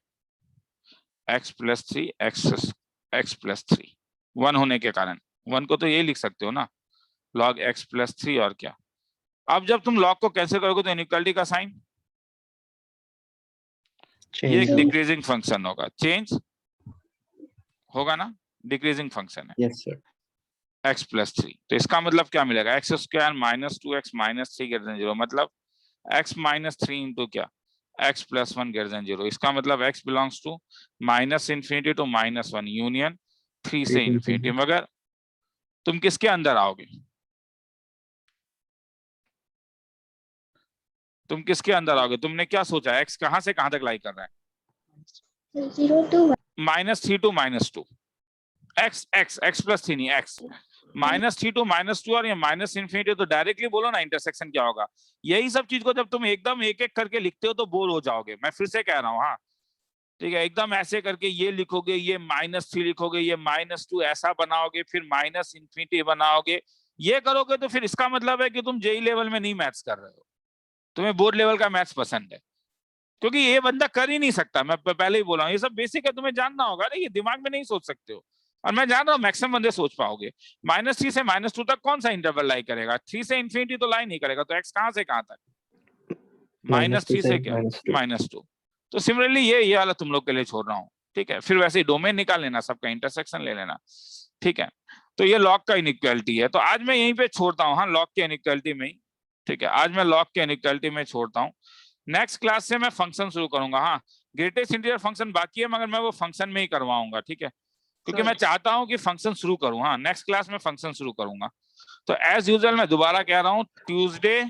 x+3 x+3 1 होने के कारण, 1 को तो यही लिख सकते हो ना, लॉग x+3 और क्या। अब जब तुम लॉग को कैंसिल करोगे तो इनइक्वालिटी का साइन, ये एक डिक्रीजिंग फंक्शन होगा, चेंज होगा ना, डिक्रीजिंग फंक्शन है। Yes, sir. x+3, तो इसका मतलब क्या मिलेगा? x² - 2x - 3 > 0, मतलब x - 3 इंटू क्या, x + 1 > 0। इसका मतलब x belongs to -∞ to -1 union 3 से इंफिनिटी। मगर तुम किसके अंदर आओगे? तुम किसके अंदर आओगे? तुमने क्या सोचा, x कहां से कहां तक लाई कर रहा है? 0 to 1. -3 to -2, x+3 नहीं, x -3 to -2 और ये -∞, तो डायरेक्टली बोलो ना इंटरसेक्शन क्या होगा। यही सब चीज को जब तुम एकदम एक एक करके लिखते हो तो बोर हो जाओगे, मैं फिर से कह रहा हूँ। हाँ ठीक है, एकदम ऐसे करके ये लिखोगे, ये -3 लिखोगे, ये -2 ऐसा बनाओगे, फिर -∞ बनाओगे, ये करोगे तो फिर इसका मतलब है कि तुम जेई लेवल में नहीं मैथ्स कर रहे हो, तुम्हें बोर्ड लेवल का मैथ्स पसंद है, क्योंकि ये बंदा कर ही नहीं सकता। मैं पहले ही बोला हूँ, ये सब बेसिक है, तुम्हें जानना होगा ना, ये दिमाग में नहीं सोच सकते हो। और मैं जान रहा हूँ मैक्सिमम बंदे सोच पाओगे। -3 से -2 तक कौन सा इंटरवल लाई करेगा? 3 से इंफिनिटी तो लाई नहीं करेगा, तो x कहां से कहां तक? -3 से क्या, -2। तो सिमिलरली ये वाला तुम लोग के लिए छोड़ रहा हूँ, ठीक है? फिर वैसे ही डोमेन निकाल लेना, सबका इंटरसेक्शन ले लेना, ठीक है? तो ये लॉग का इनइक्वालिटी है, तो आज मैं यहीं पे छोड़ता हूँ। हाँ, लॉग के इनइक्वालिटी में ही, ठीक है, आज मैं लॉग के इनइक्वालिटी में छोड़ता हूँ। नेक्स्ट क्लास से मैं फंक्शन शुरू करूंगा। हाँ, ग्रेटेस्ट इंटीजर फंक्शन बाकी है, मगर मैं वो फंक्शन में ही करवाऊंगा, ठीक है? क्योंकि मैं चाहता हूं कि फंक्शन शुरू करूं। हाँ, नेक्स्ट क्लास में फंक्शन शुरू करूंगा। तो एज यूजुअल मैं दोबारा कह रहा हूं, ट्यूसडे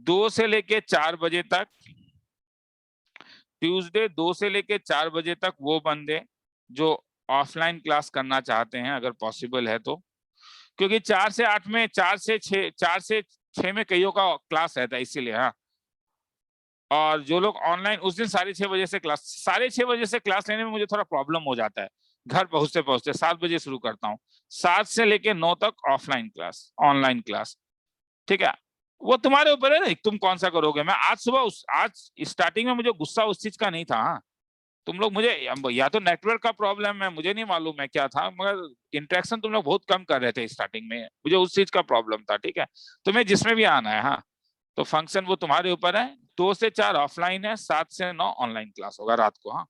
2 से लेके 4 बजे तक, ट्यूसडे 2 से लेके 4 बजे तक वो बंदे जो ऑफलाइन क्लास करना चाहते हैं, अगर पॉसिबल है तो क्योंकि 4 से 8 में 4 से 6 में कईयों का क्लास रहता है इसीलिए। हाँ, और जो लोग ऑनलाइन उस दिन 6:30 बजे से क्लास 6:30 बजे से क्लास लेने में मुझे थोड़ा प्रॉब्लम हो जाता है। घर पहुंचते 7 बजे शुरू करता हूँ, 7 से लेके 9 तक ऑफलाइन क्लास, ऑनलाइन क्लास। ठीक है, वो तुम्हारे ऊपर है ना, तुम कौन सा करोगे। मैं आज सुबह आज स्टार्टिंग में मुझे गुस्सा उस चीज का नहीं था। हाँ, तुम लोग मुझे या तो नेटवर्क का प्रॉब्लम है, मुझे नहीं मालूम है क्या था, मगर इंटरेक्शन तुम लोग बहुत कम कर रहे थे स्टार्टिंग में, मुझे उस चीज का प्रॉब्लम था। ठीक है, तुम्हें जिसमें भी आना है। हाँ, तो फंक्शन वो तुम्हारे ऊपर है। 2 से 4 ऑफलाइन है, 7 से 9 ऑनलाइन क्लास होगा रात को। हाँ,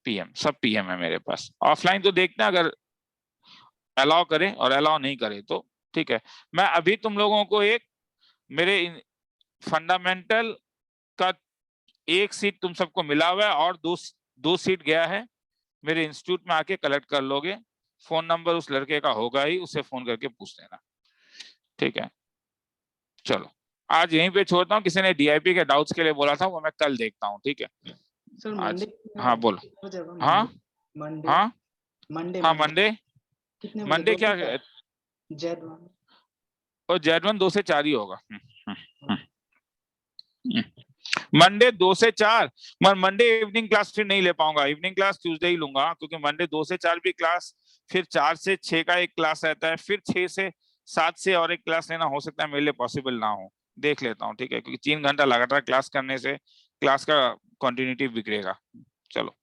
PM सब PM है मेरे पास। ऑफलाइन तो देखना अगर अलाउ करे, और अलाउ नहीं करे तो ठीक है। मैं अभी तुम लोगों को एक मेरे फंडामेंटल का 1 सीट तुम सबको मिला हुआ है, और 2 सीट गया है मेरे इंस्टीट्यूट में, आके कलेक्ट कर लोगे। फोन नंबर उस लड़के का होगा ही, उसे फोन करके पूछ लेना। ठीक है, चलो आज यहीं पे छोड़ता हूँ। किसी ने DIP के डाउट्स के लिए बोला था, वो मैं कल देखता हूँ। ठीक है सर आज। मंडे हाँ बोलो। हाँ मंडे हाँ मंडे हाँ मंडे कितने बजे? मंडे क्या Z1 और Z1 2 से 4 ही होगा। मंडे 2 से 4, मैं मंडे इवनिंग क्लास फिर नहीं ले पाऊंगा। इवनिंग क्लास ट्यूसडे ही लूंगा, क्योंकि मंडे 2 से 4 भी क्लास, फिर 4 से 6 का एक क्लास रहता है, फिर 6 से 7 से और एक क्लास लेना हो सकता है मेरे लिए पॉसिबल ना हो, देख लेता हूँ। ठीक है, क्योंकि 3 घंटा लगातार क्लास करने से क्लास का कंटिन्यूटी बिगड़ेगा। चलो।